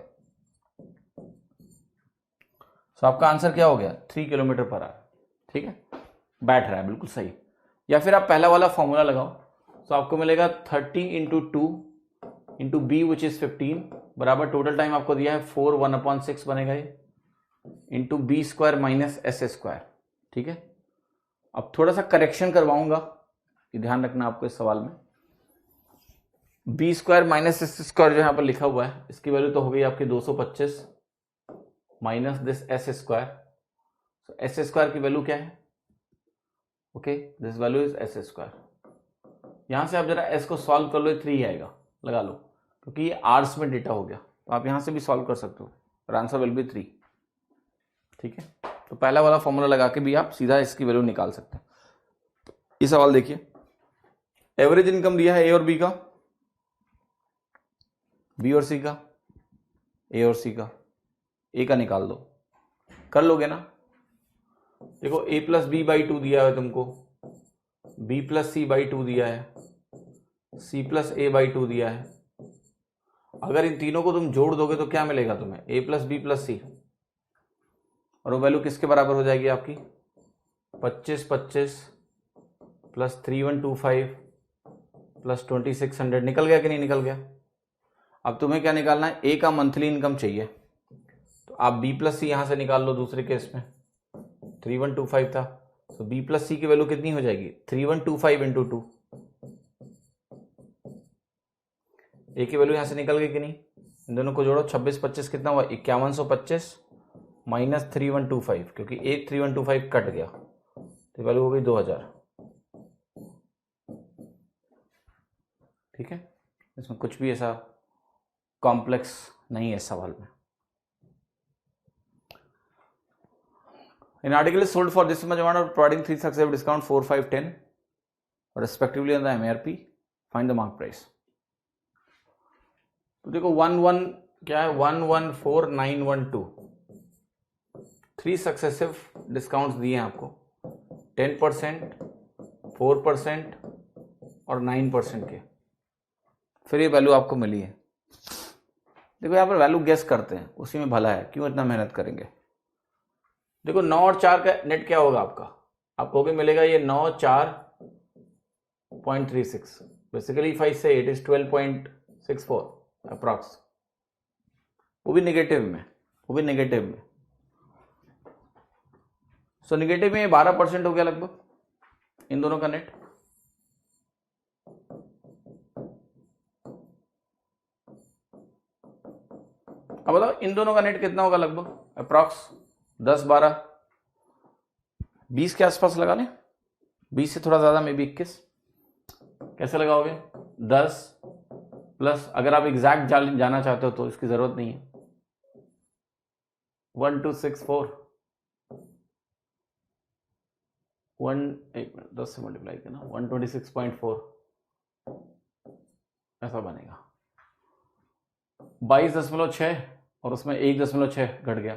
तो आपका आंसर क्या हो गया? 3 किलोमीटर पर आवर। ठीक है, बैठ रहा है, बिल्कुल सही। या फिर आप पहला वाला फॉर्मूला लगाओ, तो आपको मिलेगा 30 into 2 into b which is 15 बराबर टोटल टाइम आपको दिया है 4 1/6 बनेगा ये, into b square minus s square. ठीक है, अब थोड़ा सा करेक्शन करवाऊंगा, ये ध्यान रखना आपको इस सवाल में। B square minus s square जो यहाँ पर लिखा हुआ है, इसकी वैल्यू तो हो गई आपकी 225 minus this S square. S square की वैल्यू क्या है? Okay, this value is S square. यहां से आप जरा एस को सॉल्व कर लो, 3 आएगा, लगा लो, क्योंकि ये आर्स में डेटा हो गया, तो आप यहां से भी सॉल्व कर सकते हो, और आंसर विल बी 3। ठीक है, तो पहला वाला फॉर्मूला लगा के भी आप सीधा इसकी वैल्यू निकाल सकते हैं। ये सवाल देखिए, एवरेज इनकम दिया है ए और बी का, बी और सी का, ए और सी का, ए का निकाल दो, कर लोगे ना? देखो a प्लस बी बाई 2 दिया है तुमको, b प्लस सी बाई 2 दिया है, c प्लस ए बाई 2 दिया है। अगर इन तीनों को तुम जोड़ दोगे तो क्या मिलेगा तुम्हें? a प्लस बी प्लस सी, और वो वैल्यू किसके बराबर हो जाएगी आपकी? 25 25 प्लस 3125 प्लस 2600। निकल गया कि नहीं निकल गया? अब तुम्हें क्या निकालना है? a का मंथली इनकम चाहिए, तो आप b प्लस सी यहां से निकाल लो। दूसरे केस में 3125 था, तो b प्लस सी की वैल्यू कितनी हो जाएगी? 3125 इंटू 2। ए की वैल्यू यहां से निकल गई कि नहीं? इन दोनों को जोड़ो, 26 25 कितना हुआ? 5125 माइनस 3125, क्योंकि एक 3125 कट गया, तो वैल्यू हो गई 2000। ठीक है, इसमें कुछ भी ऐसा कॉम्प्लेक्स नहीं है इस सवाल में। An article is sold for this much amount of providing 3 successive discount 4, 5, 10 respectively on the MRP. Find the mark price. तो देखो 11 क्या है? 114912 3 सक्सेसिव डिस्काउंट्स दिए हैं आपको, 10%, 4% और 9% के। फिर ये वैल्यू आपको मिली है। देखो यहाँ पर वैल्यू गेस करते हैं, उसी में भला है, क्यों इतना मेहनत करेंगे। देखो 9 और 4 का नेट क्या होगा आपका? आपको भी मिलेगा ये 9 4.36, बेसिकली 5 से 8 इज 12.64 अप्रॉक्स, वो भी नेगेटिव में, सो नेगेटिव में 12% हो गया लगभग इन दोनों का नेट। अब बताओ इन दोनों का नेट कितना होगा लगभग? अप्रॉक्स 10 12 20 के आसपास लगा लें, 20 से थोड़ा ज्यादा, मे बी 21। कैसे लगाओगे? 10 प्लस, अगर आप एग्जैक्ट जाना चाहते हो तो इसकी जरूरत नहीं है, 1264 एक मिनट 10 से मल्टीप्लाई करना, 126.4 ऐसा बनेगा। 22.6 और उसमें 1.6 घट गया।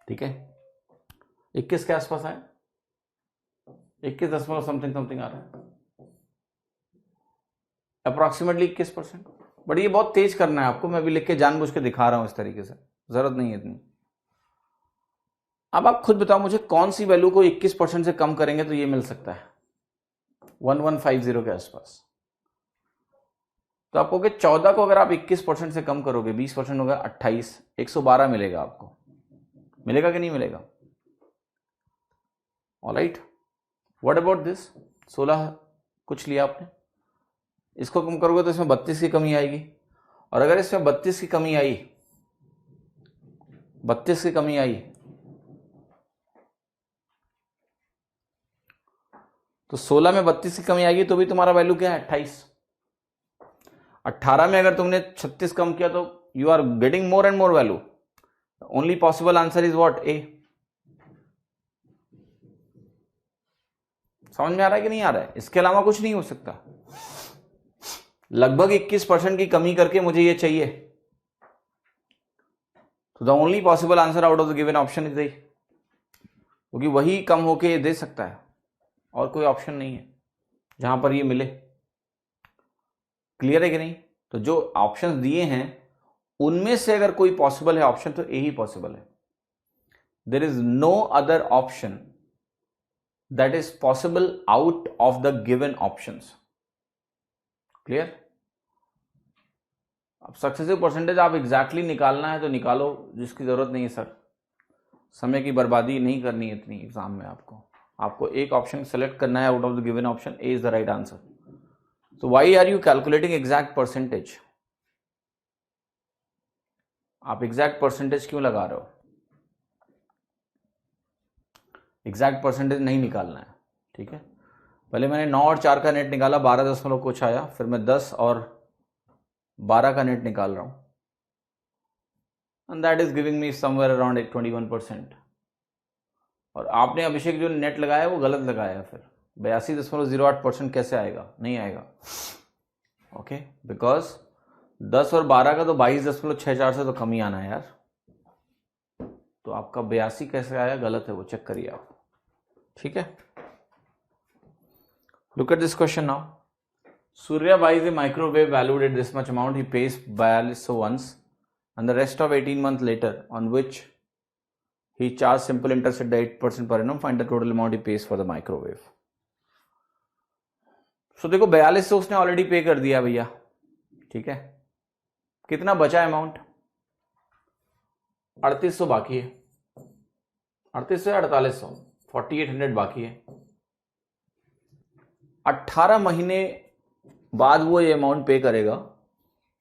ठीक है, 21 के आसपास आए, 21 दशमलव समथिंग आ रहा है, अप्रोक्सीमेटली 21%। बट ये बहुत तेज करना है आपको, मैं भी लिख के जानबूझ के दिखा रहा हूं इस तरीके से, जरूरत नहीं है इतनी। अब आप खुद बताओ मुझे, कौन सी वैल्यू को 21% से कम करेंगे तो ये मिल सकता है 1150 के आसपास। तो आप कहोगे 14 को अगर आप 21% से कम करोगे, 20% होगा 28, 112 मिलेगा आपको। मिलेगा कि नहीं मिलेगा? Alright, what about this? 16 कुछ लिया आपने, इसको कम करोगे तो इसमें 32 की कमी आएगी, और अगर इसमें 32 की कमी आई तो 16 में 32 की कमी आएगी तो भी तुम्हारा वैल्यू क्या है? 28। 18 में अगर तुमने 36 कम किया तो you are getting more and more value. Only possible answer is what? A. समझ में आ रहा है कि नहीं आ रहा है? इसके अलावा कुछ नहीं हो सकता। लगभग 21% की कमी करके मुझे ये चाहिए, तो the only possible answer out of the given option is a, क्योंकि वही कम होके दे सकता है और कोई ऑप्शन नहीं है जहां पर ये मिले। क्लियर है कि नहीं? तो जो ऑप्शंस दिए हैं उनमें से अगर कोई पॉसिबल है ऑप्शन तो ए ही पॉसिबल है. There is no other option that is possible out of the given options. Clear? अब सक्सेसिव परसेंटेज आप एग्जैक्टली निकालना है तो निकालो, जिसकी जरूरत नहीं है सर. समय की बर्बादी नहीं करनी है इतनी एग्जाम में. आपको एक ऑप्शन सेलेक्ट करना है out of the given option. A is the right answer. So why are you calculating exact percentage? आप एग्जैक्ट परसेंटेज क्यों लगा रहे हो? एग्जैक्ट परसेंटेज नहीं निकालना है. ठीक है, पहले मैंने 9 और 4 का नेट निकाला, 12 दशमलव कुछ आया. फिर मैं 10 और 12 का नेट निकाल रहा हूं, and that is giving me somewhere around 21%. और आपने अभिषेक जो नेट लगाया वो गलत लगाया. फिर 82.08% कैसे आएगा? नहीं आएगा. ओके, बिकॉज 10 और 12 का तो 22.64 से तो कम ही आना है यार. तो आपका 82 कैसे आया? गलत है वो, चेक करिए आप. ठीक है, look at this question now. Surya buys a microwave valued at this much amount. He pays 4200 once, and the rest of 18 months later, on which he charged simple interest at 8% per annum. Find the total amount he pays for the microwave. So देखो 4200 उसने already पे कर दिया भैया. ठीक है, कितना बचा अमाउंट? 3800 बाकी है. 3800 या 4800, 4800 बाकी है. 18 महीने बाद वो ये अमाउंट पे करेगा.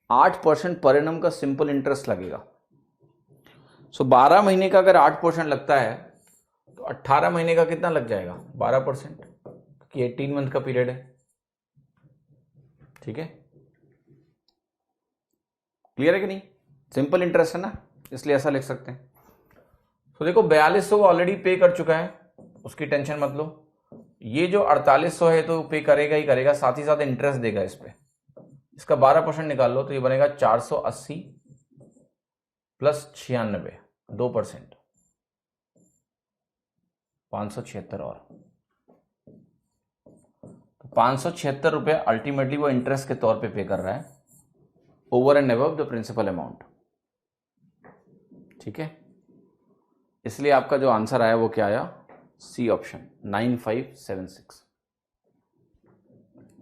8% पर एनम का सिंपल इंटरेस्ट लगेगा. सो 12 महीने का अगर 8% लगता है तो 18 महीने का कितना लग जाएगा? 12%, कि 18 मंथ का पीरियड है. ठीक है, क्लियर है कि नहीं? सिंपल इंटरेस्ट है ना, इसलिए ऐसा लिख सकते हैं. तो देखो 4200 ऑलरेडी पे कर चुका है, उसकी टेंशन मत लो. ये जो 4800 है तो पे करेगा ही करेगा, साथ ही साथ इंटरेस्ट देगा इस पे. इसका 12% निकाल लो तो ये बनेगा 480 प्लस 96, 2%, 576. और तो 576 रुपये अल्टीमेटली वो इंटरेस्ट के तौर पे कर रहा है, over and above the principal amount. ठीक है, इसलिए आपका जो आंसर आया वो क्या आया? C option, 9576.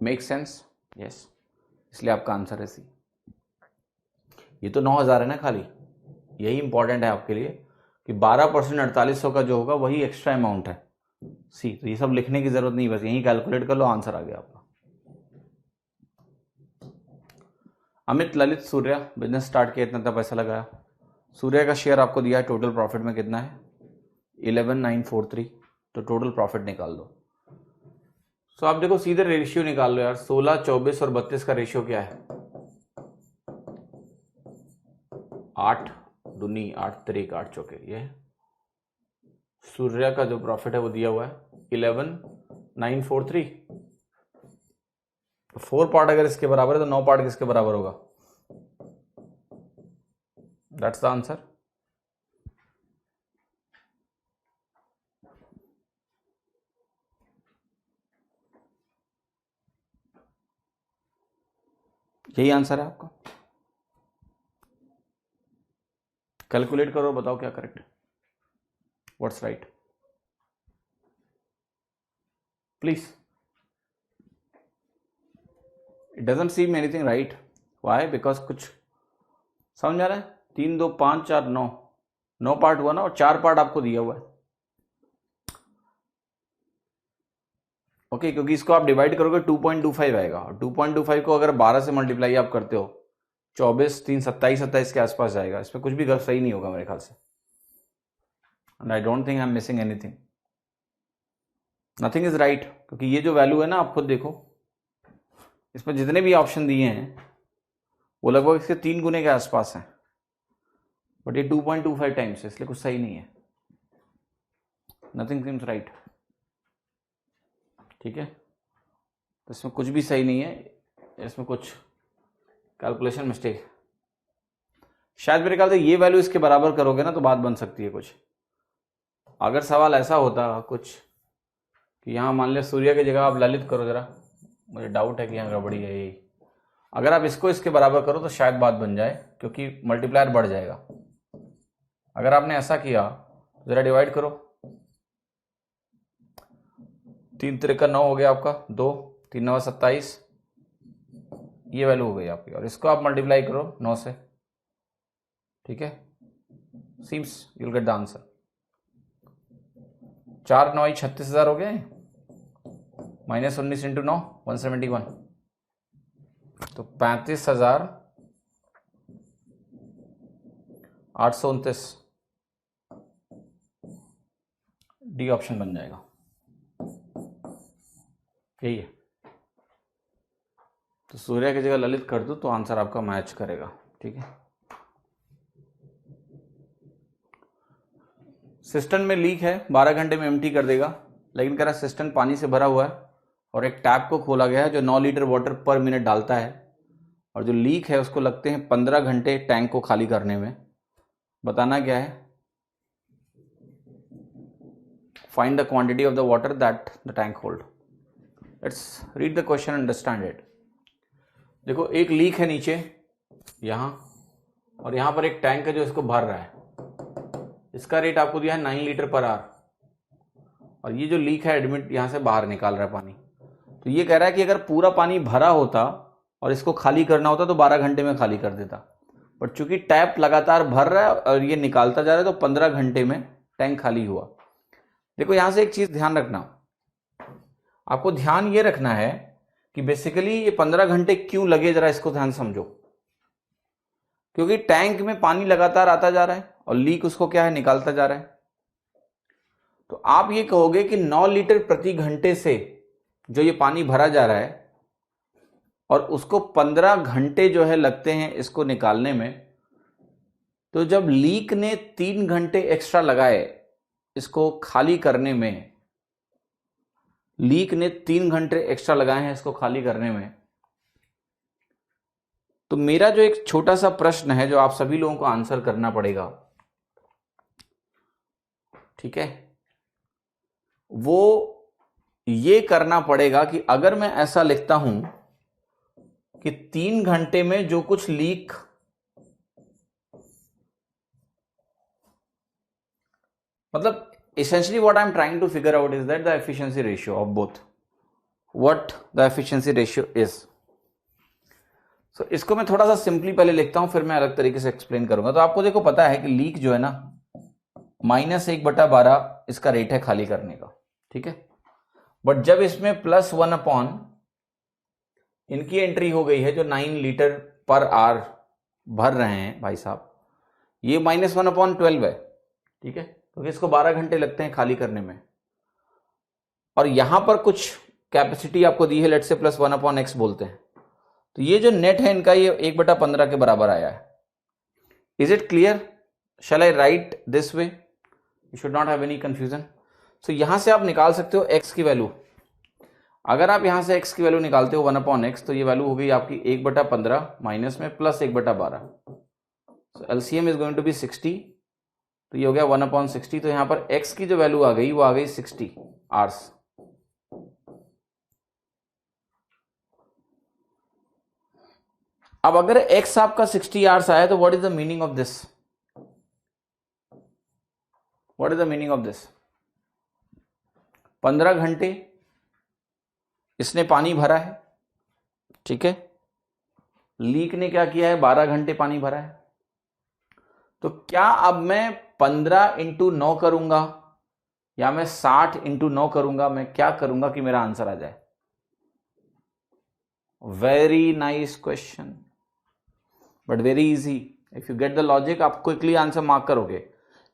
Make sense? Yes, इसलिए आपका आंसर है सी. ये तो 9000 है ना खाली, यही इंपॉर्टेंट है आपके लिए कि 12% 4800 का जो होगा वही एक्स्ट्रा अमाउंट है. सी, तो ये सब लिखने की जरूरत नहीं, बस यही कैलकुलेट कर लो, आंसर आ गया आपका. अमित ललित सूर्या बिजनेस स्टार्ट किया, इतना पैसा लगाया. सूर्या का शेयर आपको दिया है, टोटल प्रॉफिट में कितना है? 11943. तो टोटल प्रॉफिट निकाल दो. सो आप देखो सीधे रेशियो निकाल लो यार. 16, 24 और 32 का रेशियो क्या है? 8 दूनी 8 3 8 चौके. ये सूर्या का जो प्रॉफिट है वो दिया हुआ है 11943. 4 पार्ट अगर इसके बराबर है तो 9 पार्ट किसके बराबर होगा? That's the answer. यही आंसर है आपका. कैलकुलेट करो, बताओ क्या करेक्ट है. What's right please. It doesn't seam anything right. Why? Because कुछ समझ आ रहा है. 3 2 5 4 9, 9 पार्ट हुआ ना, और 4 पार्ट आपको दिया हुआ है. ओके, क्योंकि इसको आप डिवाइड करोगे 2.25 आएगा, और 2.25 को अगर 12 से मल्टीप्लाई आप करते हो 24 3 27 27 के आसपास जाएगा. इसमें कुछ भी गलत सही नहीं होगा मेरे ख्याल से. And I don't think I am missing anything. Nothing is right, क्योंकि ये जो वैल्यू है ना, आप खुद देखो, इसमें जितने भी ऑप्शन दिए हैं वो लगभग इसके 3 गुने के आसपास हैं, बट ये 2.25 टाइम्स है, इसलिए कुछ सही नहीं है. Nothing seems right. ठीक है, तो इसमें कुछ भी सही नहीं है, इसमें कुछ कैलकुलेशन मिस्टेक. शायद मेरे ख्याल से ये वैल्यू इसके बराबर करोगे ना तो बात बन सकती है कुछ. अगर सवाल ऐसा होता कुछ कि यहाँ मान लिया सूर्य की जगह आप ललित करो, जरा मुझे डाउट है कि यहाँ गड़बड़ी है. यही अगर आप इसको इसके बराबर करो तो शायद बात बन जाए, क्योंकि मल्टीप्लायर बढ़ जाएगा। अगर आपने ऐसा किया, जरा डिवाइड करो, 3 3 का 9 हो गया आपका, 2 3 9 27, ये वैल्यू हो गई आपकी, और इसको आप मल्टीप्लाई करो 9 से, ठीक है, seems you'll get the answer. 4 9 36,000 हो गए, माइनस 19 इंटू 9 171, तो 35,829, डी ऑप्शन बन जाएगा, यही है। तो सूर्य की जगह ललित कर दो तो आंसर आपका मैच करेगा, ठीक है। सिस्टम में लीक है, 12 घंटे में एम्प्टी कर देगा, लेकिन कह रहा है सिस्टम पानी से भरा हुआ है और एक टैप को खोला गया है जो 9 लीटर वाटर पर मिनट डालता है, और जो लीक है उसको लगते हैं 15 घंटे टैंक को खाली करने में। बताना क्या है, find the quantity of the water that the tank hold. Let's read the question, understand it. देखो एक लीक है नीचे यहां, और यहां पर एक टैंक है जो इसको भर रहा है। इसका रेट आपको दिया है 9 लीटर पर आवर, और ये जो लीक है एडमिट यहां से बाहर निकाल रहा है पानी। तो ये कह रहा है कि अगर पूरा पानी भरा होता और इसको खाली करना होता तो 12 घंटे में खाली कर देता, बट चूंकि टैप लगातार भर रहा है और ये निकालता जा रहा है तो 15 घंटे में टैंक खाली हुआ। देखो यहां से एक चीज ध्यान रखना, आपको ध्यान ये रखना है कि बेसिकली ये 15 घंटे क्यों लगे, जरा इसको ध्यान समझो। क्योंकि टैंक में पानी लगातार आता जा रहा है और लीक उसको क्या है, निकालता जा रहा है। तो आप ये कहोगे कि 9 लीटर प्रति घंटे से जो ये पानी भरा जा रहा है और उसको 15 घंटे जो है लगते हैं इसको निकालने में, तो जब लीक ने 3 घंटे एक्स्ट्रा लगाए इसको खाली करने में, लीक ने 3 घंटे एक्स्ट्रा लगाए हैं इसको खाली करने में, तो मेरा जो एक छोटा सा प्रश्न है जो आप सभी लोगों को आंसर करना पड़ेगा, ठीक है, वो ये करना पड़ेगा कि अगर मैं ऐसा लिखता हूं कि 3 घंटे में जो कुछ लीक, मतलब essentially what I'm trying to figure out is that the efficiency ratio of both, what the efficiency ratio is. So इसको मैं थोड़ा सा सिंपली पहले लिखता हूं, फिर मैं अलग तरीके से एक्सप्लेन करूंगा। तो आपको देखो पता है कि लीक जो है ना -1/12 इसका रेट है खाली करने का, ठीक है। बट जब इसमें +1 अपॉन इनकी एंट्री हो गई है जो 9 लीटर पर आवर भर रहे हैं भाई साहब, ये -1/12 है, ठीक है, क्योंकि इसको 12 घंटे लगते हैं खाली करने में, और यहां पर कुछ कैपेसिटी आपको दी है, लेट से +1/x बोलते हैं। तो ये जो नेट है इनका ये 1/15 के बराबर आया है। Is it clear? Shall I write this way? You should not have any confusion. So यहां से आप निकाल सकते हो x की वैल्यू। अगर आप यहां से x की वैल्यू निकालते हो 1/x, तो ये वैल्यू हो गई आपकी 1/15 माइनस में +1/12। So LCM is going to be 60, तो ये हो गया 1/60। तो यहां पर x की जो वैल्यू आ गई वो आ गई 60 आवर्स। अब अगर x आपका 60 आवर्स आया तो what is the meaning of this? What is the meaning of this? 15 घंटे इसने पानी भरा है, ठीक है, लीक ने क्या किया है, 12 घंटे पानी भरा है। तो क्या अब मैं 15 × 9 करूंगा या मैं 60 × 9 करूंगा? मैं क्या करूंगा कि मेरा आंसर आ जाए? Very nice question, but very easy. If you get the logic, आप क्विकली आंसर मार्क करोगे।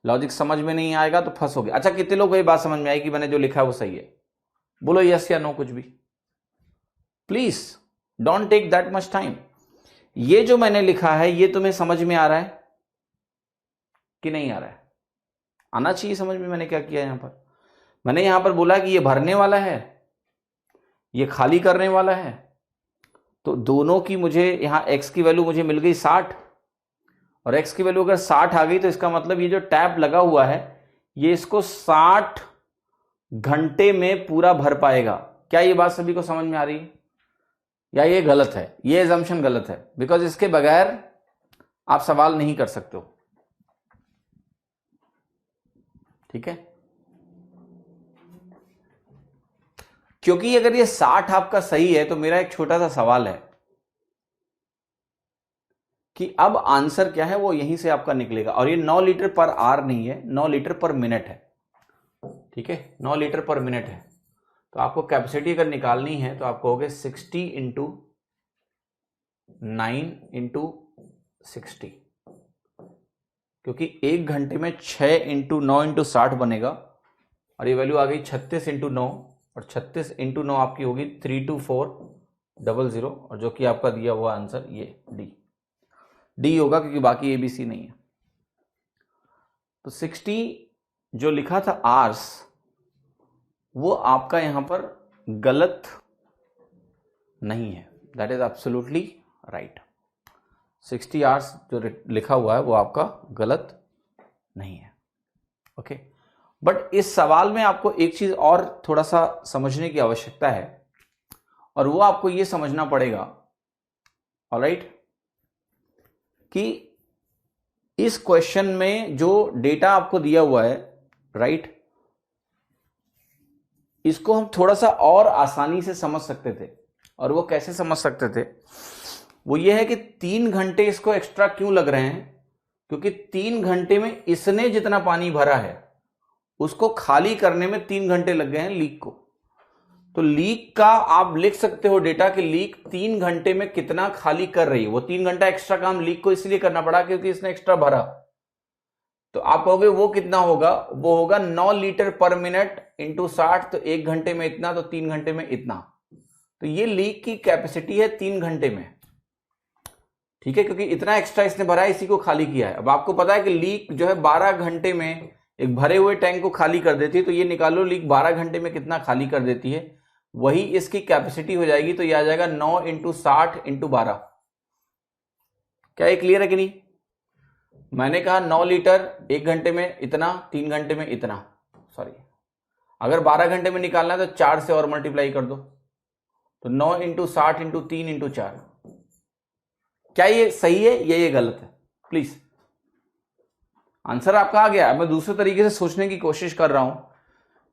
लॉजिक समझ में नहीं आएगा तो फंसोगे। अच्छा, कितने लोग को ये बात समझ में आई कि मैंने जो लिखा है वो सही है? बोलो यस या नो, कुछ भी please, don't take that much time. ये जो मैंने लिखा है ये तुम्हें समझ में आ रहा है कि नहीं आ रहा है? आना चाहिए समझ में। मैंने क्या किया यहां पर? मैंने यहां पर बोला कि ये भरने वाला है, ये खाली करने वाला है, तो दोनों की मुझे यहां x की वैल्यू मुझे मिल गई 60, और x की वैल्यू अगर 60 आ गई तो इसका मतलब ये जो टैप लगा हुआ है ये इसको 60 घंटे में पूरा भर पाएगा। क्या ये बात सभी को समझ में आ रही है? या ये गलत है, ये एजम्पशन गलत है, बिकॉज इसके बगैर आप सवाल नहीं कर सकते हो। ठीक है, क्योंकि अगर ये 60 आपका सही है तो मेरा एक छोटा सा सवाल है कि अब आंसर क्या है, वो यहीं से आपका निकलेगा। और ये 9 लीटर पर आवर नहीं है, 9 लीटर पर मिनट है। ठीक है, 9 लीटर पर मिनट है। तो आपको कैपेसिटी अगर निकालनी है तो आप कहोगे 60 इंटू 9 इंटू 60, क्योंकि 1 घंटे में 6 इंटू 9 इंटू 60 बनेगा। और ये वैल्यू आ गई 36 इंटू 9, और 36 इंटू 9 आपकी होगी 32400, और जो कि आपका दिया हुआ आंसर ये डी होगा, क्योंकि बाकी ए बी सी नहीं है। तो 60 जो लिखा था आर्स, वो आपका यहां पर गलत नहीं है, that is absolutely right. 60 hours जो लिखा हुआ है वो आपका गलत नहीं है। ओके, बट इस सवाल में आपको एक चीज और थोड़ा सा समझने की आवश्यकता है, और वो आपको ये समझना पड़ेगा, ऑलराइट, कि इस क्वेश्चन में जो डेटा आपको दिया हुआ है, राइट, इसको हम थोड़ा सा और आसानी से समझ सकते थे। और वो कैसे समझ सकते थे, वो ये है कि 3 घंटे इसको एक्स्ट्रा क्यों लग रहे हैं, क्योंकि 3 घंटे में इसने जितना पानी भरा है उसको खाली करने में 3 घंटे लग गए हैं लीक को। तो लीक का आप लिख सकते हो डेटा कि लीक 3 घंटे में कितना खाली कर रही है। वो 3 घंटा एक्स्ट्रा काम लीक को इसलिए करना पड़ा क्योंकि इसने एक्स्ट्रा भरा। तो आप कहोगे वो कितना होगा, वो होगा 9 लीटर पर मिनट इंटू 60, तो 1 घंटे में इतना, तो 3 घंटे में इतना। तो ये लीक की कैपेसिटी है 3 घंटे में। ठीक है, क्योंकि इतना एक्स्ट्रा इसने भरा है, इसी को खाली किया है। अब आपको पता है कि लीक जो है 12 घंटे में एक भरे हुए टैंक को खाली कर देती है, तो ये निकालो लीक 12 घंटे में कितना खाली कर देती है, वही इसकी कैपेसिटी हो जाएगी। तो ये आ जाएगा 9 इंटू 60 इंटू 12। क्या ये क्लियर है कि नहीं? मैंने कहा 9 लीटर 1 घंटे में इतना, 3 घंटे में इतना, सॉरी, अगर 12 घंटे में निकालना है तो 4 से और मल्टीप्लाई कर दो, तो 9 इंटू 60 इंटू 3 इंटू 4। क्या ये सही है या ये गलत है? प्लीज आंसर आपका आ गया। मैं दूसरे तरीके से सोचने की कोशिश कर रहा हूं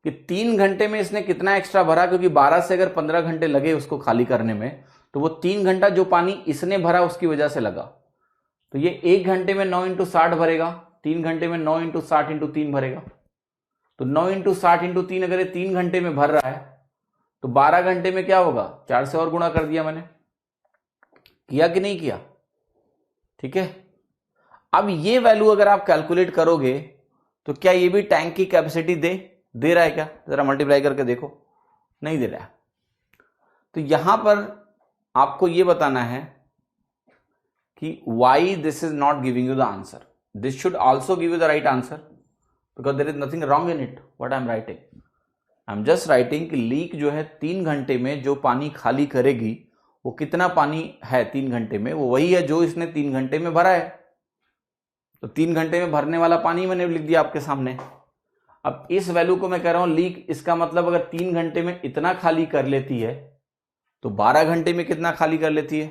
कि 3 घंटे में इसने कितना एक्स्ट्रा भरा, क्योंकि 12 से अगर 15 घंटे लगे उसको खाली करने में, तो वो 3 घंटा जो पानी इसने भरा उसकी वजह से लगा। तो ये 1 घंटे में 9 इंटू 60 भरेगा, 3 घंटे में 9 इंटू 60 इंटू 3 भरेगा। तो 9 इंटू 60 इंटू 3 अगर ये 3 घंटे में भर रहा है, तो 12 घंटे में क्या होगा, 4 से और गुणा कर दिया मैंने। किया कि नहीं किया? ठीक है, अब ये वैल्यू अगर आप कैलकुलेट करोगे तो क्या ये भी टैंक की कैपेसिटी दे रहा है क्या? जरा मल्टीप्लाई करके देखो, नहीं दे रहा है। तो यहां पर आपको ये बताना है कि why this is not giving you the answer. This should also give you the right answer because there is nothing wrong in it what I am writing. I am just writing कि leak जो है 3 घंटे में जो पानी खाली करेगी, वो कितना पानी है 3 घंटे में, वो वही है जो इसने 3 घंटे में भरा है। तो 3 घंटे में भरने वाला पानी मैंने लिख दिया आपके सामने। अब इस वैल्यू को मैं कह रहा हूं लीक, इसका मतलब अगर 3 घंटे में इतना खाली कर लेती है तो 12 घंटे में कितना खाली कर लेती है?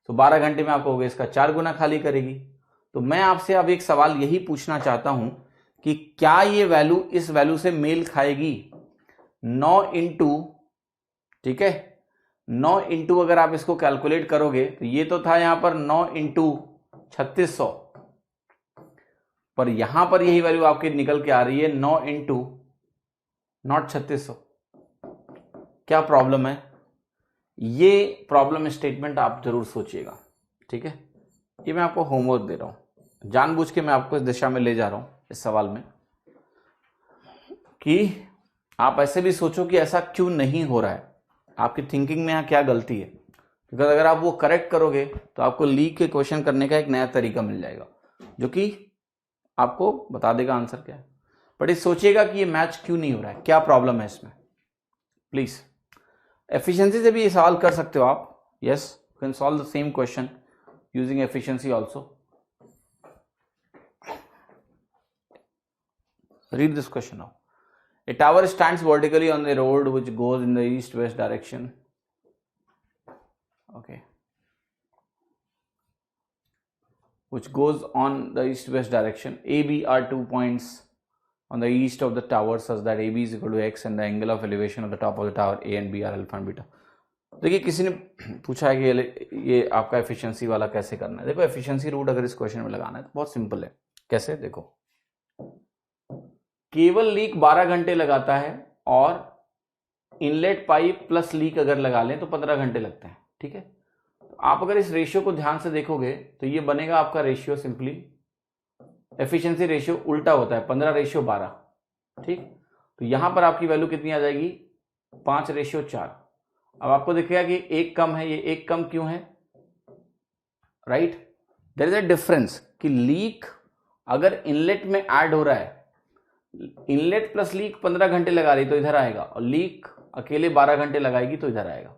तो 12 घंटे में आप कहोगे इसका 4 गुना खाली करेगी। तो मैं आपसे अब एक सवाल यही पूछना चाहता हूं कि क्या ये वैल्यू इस वैल्यू से मेल खाएगी? 9 इंटू, ठीक है, 9 इंटू अगर आप इसको कैलकुलेट करोगे तो ये तो था यहां पर 9 इंटू 3600, पर यहां पर यही वैल्यू आपकी निकल के आ रही है 9 इंटू नॉट 3600। क्या प्रॉब्लम है? ये प्रॉब्लम स्टेटमेंट आप जरूर सोचिएगा। ठीक है, ये मैं आपको होमवर्क दे रहा हूं, जानबूझ के मैं आपको इस दिशा में ले जा रहा हूं इस सवाल में, कि आप ऐसे भी सोचो कि ऐसा क्यों नहीं हो रहा है, आपकी थिंकिंग में यहां क्या गलती है। क्योंकि अगर आप वो करेक्ट करोगे तो आपको लीक के क्वेश्चन करने का एक नया तरीका मिल जाएगा, जो कि आपको बता देगा आंसर क्या है। बट ये सोचिएगा कि ये मैच क्यों नहीं हो रहा है, क्या प्रॉब्लम है इसमें। प्लीज एफिशिएंसी से भी ये सवाल कर सकते हो आप। Yes, you can solve the same question using efficiency also. Read this question now. A tower stands vertically on the road which goes in the east-west direction. okay, which goes on the east-west direction. AB are 2 points on the east of the tower such that AB is equal to x and the angle of elevation of the top of the tower A and B are alpha and beta. देखिए किसी ने पूछा है कि ये आपका efficiency वाला कैसे करना है. देखो एफिशिएंसी रूट अगर इस क्वेश्चन में लगाना है तो बहुत सिंपल है. कैसे? देखो केवल लीक 12 घंटे लगाता है और इनलेट पाइप प्लस लीक अगर लगा लें तो 15 घंटे लगते हैं. ठीक है, तो आप अगर इस रेशियो को ध्यान से देखोगे तो ये बनेगा आपका रेशियो सिंपली एफिशिएंसी रेशियो उल्टा होता है 15:12. ठीक, तो यहां पर आपकी वैल्यू कितनी आ जाएगी 5:4. अब आपको दिखेगा कि एक कम है, ये एक कम क्यों है? Right, there is a difference कि लीक अगर इनलेट में ऐड हो रहा है, इनलेट प्लस लीक 15 घंटे लगा रही तो इधर आएगा और लीक अकेले 12 घंटे लगाएगी तो इधर आएगा.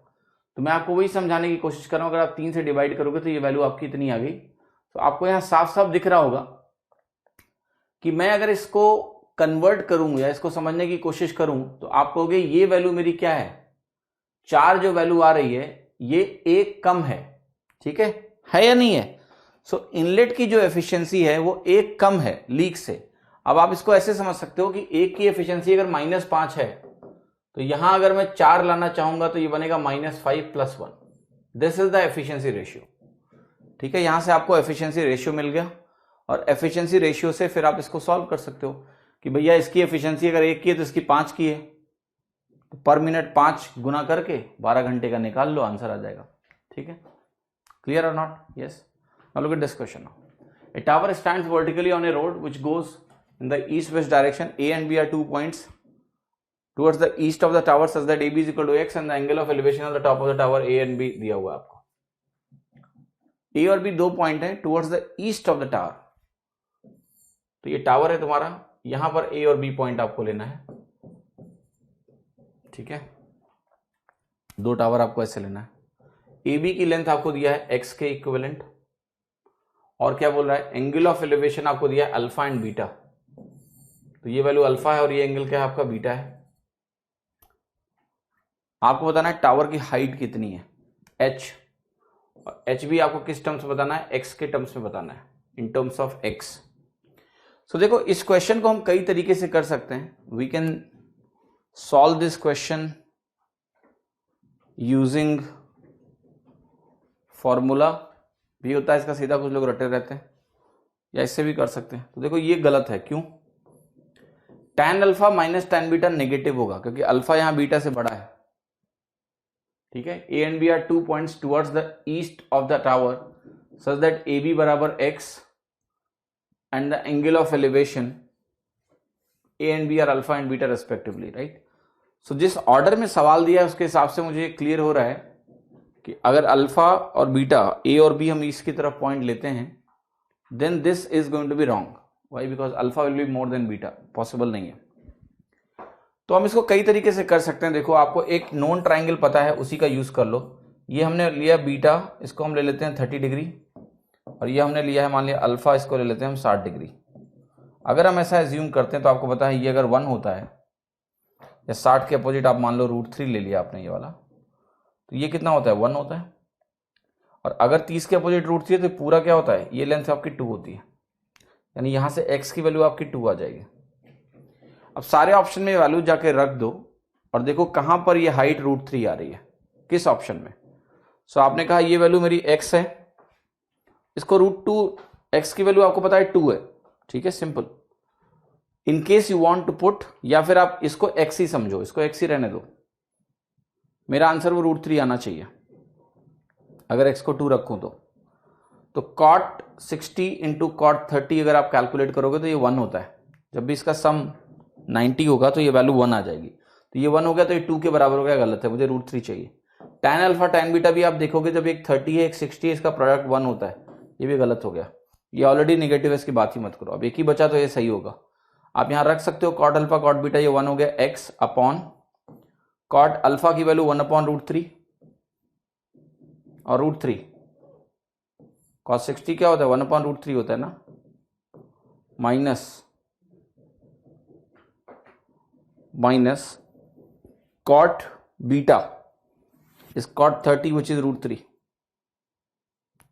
तो मैं आपको वही समझाने की कोशिश कर रहा हूं. अगर आप 3 से डिवाइड करोगे तो ये वैल्यू आपकी इतनी आ गई. तो आपको यहां साफ साफ दिख रहा होगा कि मैं अगर इसको कन्वर्ट करूं या इसको समझने की कोशिश करूं तो आप कहोगे ये वैल्यू मेरी क्या है, 4 जो वैल्यू आ रही है ये एक कम है. ठीक है या नहीं है? सो इनलेट की जो एफिशिएंसी है वो एक कम है लीक से. अब आप इसको ऐसे समझ सकते हो कि एक की एफिशिएंसी अगर -5 है तो यहां अगर मैं 4 लाना चाहूंगा तो ये बनेगा -5 + 1. This is the efficiency ratio. ठीक है, यहां से आपको एफिशिएंसी रेशियो मिल गया और एफिशिएंसी रेशियो से फिर आप इसको सॉल्व कर सकते हो कि भैया इसकी एफिशिएंसी अगर 1 की है तो इसकी 5 की है, तो पर मिनट 5 गुना करके 12 घंटे का निकाल लो, आंसर आ जाएगा. ठीक है, क्लियर और not? Yes. Now look at this question. A tower stands vertically on a road which goes in the east-west direction. A and B are 2 points towards the east of the tower such that AB is equal to x and the angle of elevation of the top of the tower A and B दिया हुआ है आपको. A और B 2 point है towards the east of the tower. तो ये tower है तुम्हारा, यहां पर A और B पॉइंट आपको लेना है. ठीक है, 2 टावर आपको ऐसे लेना है. AB की लेंथ आपको दिया है x के इक्विवेलेंट और क्या बोल रहा है, एंगल ऑफ एलिवेशन आपको दिया है अल्फा एंड बीटा. तो ये वैल्यू अल्फा है और ये एंगल क्या है आपका बीटा है. आपको बताना है टावर की हाइट कितनी है h, और h भी आपको किस टर्म्स में बताना है, x के टर्म्स में बताना है, इन टर्म्स ऑफ x. सो देखो इस क्वेश्चन को हम कई तरीके से कर सकते हैं. We can solve this question using formula भी होता है इसका सीधा, कुछ लोग रटे रहते हैं, या इससे भी कर सकते हैं. तो देखो ये गलत है. क्यों? tan alpha minus tan beta negative होगा क्योंकि अल्फा यहां बीटा से बड़ा है. ठीक है, A and B are 2 points towards the east of the tower such that AB बराबर x and the angle of elevation A and B are alpha and beta respectively, right? So जिस order में सवाल दिया है उसके हिसाब से मुझे क्लियर हो रहा है कि अगर अल्फा और बीटा A और B हम इसकी तरफ पॉइंट लेते हैं then this is going to be wrong. Why? Because alpha will be more than beta. Possible नहीं है. तो हम इसको कई तरीके से कर सकते हैं. देखो आपको एक नॉन ट्राइंगल पता है, उसी का यूज कर लो. ये हमने लिया बीटा, इसको हम ले लेते हैं 30 डिग्री, और ये हमने लिया है मान लिया अल्फा, इसको ले लेते हैं हम 60 डिग्री. अगर हम ऐसा एज्यूम करते हैं तो आपको पता है ये अगर 1 होता है या 60 के अपोजिट आप मान लो √3 ले लिया आपने ये वाला, तो ये कितना होता है 1 होता है. और अगर 30 के अपोजिट √3 है तो पूरा क्या होता है, ये लेंथ आपकी 2 होती है. यानी यहां से x की वैल्यू आपकी 2 आ जाएगी. अब सारे ऑप्शन में वैल्यू जाके रख दो और देखो कहां पर ये हाइट √3 आ रही है, किस ऑप्शन में. सो आपने कहा ये वैल्यू मेरी x है, इसको √2, x की वैल्यू आपको पता है 2 है. ठीक है, simple. In case you want to put, या फिर आप इसको x ही समझो, इसको x ही रहने दो, मेरा आंसर वो √3 आना चाहिए अगर x को 2 रखूं तो cot 60 इंटू cot 30 अगर आप कैलकुलेट करोगे तो ये 1 होता है. जब भी इसका सम 90 होगा तो ये वैल्यू 1 आ जाएगी. तो ये 1 हो गया तो ये 2 के बराबर हो गया. गलत है, मुझे √3 चाहिए. tan अल्फा tan बीटा भी आप देखोगे जब एक 30 है एक 60 है, इसका प्रोडक्ट 1 होता है. ये भी गलत हो गया. ये ऑलरेडी नेगेटिव है, इसकी बात ही मत करो. अब एक ही बचा तो ये सही होगा. आप यहां रख सकते हो cot अल्फा cot बीटा, ये 1 हो गया x अपॉन cot अल्फा की वैल्यू 1/√3 और √3. cos 60 क्या होता है 1/√3 होता है ना, minus cot beta is cot 30 which is √3.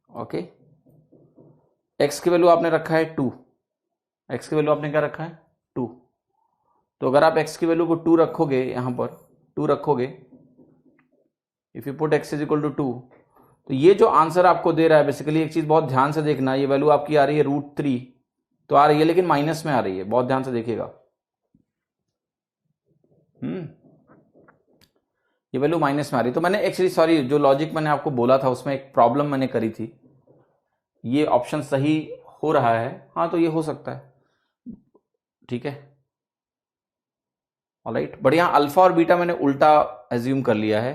Okay, x की वैल्यू आपने रखा है 2, x की वैल्यू आपने क्या रखा है 2। तो अगर आप x की वैल्यू को 2 रखोगे, यहां पर 2 रखोगे, if you put x is equal to 2, तो ये जो आंसर आपको दे रहा है, बेसिकली एक चीज बहुत ध्यान से देखना, ये वैल्यू आपकी आ रही है √3 तो आ रही है, लेकिन माइनस में आ रही है, बहुत ध्यान से देखिएगा। ये वैल्यू माइनस में आ रही है। तो मैंने एक्चुअली, सॉरी, जो लॉजिक मैंने आपको बोला था उसमें एक प्रॉब्लम मैंने करी थी। ये ऑप्शन सही हो रहा है, हाँ, तो ये हो सकता है, ठीक है, ऑलराइट। बट यहाँ अल्फा और बीटा मैंने उल्टा एज्यूम कर लिया है।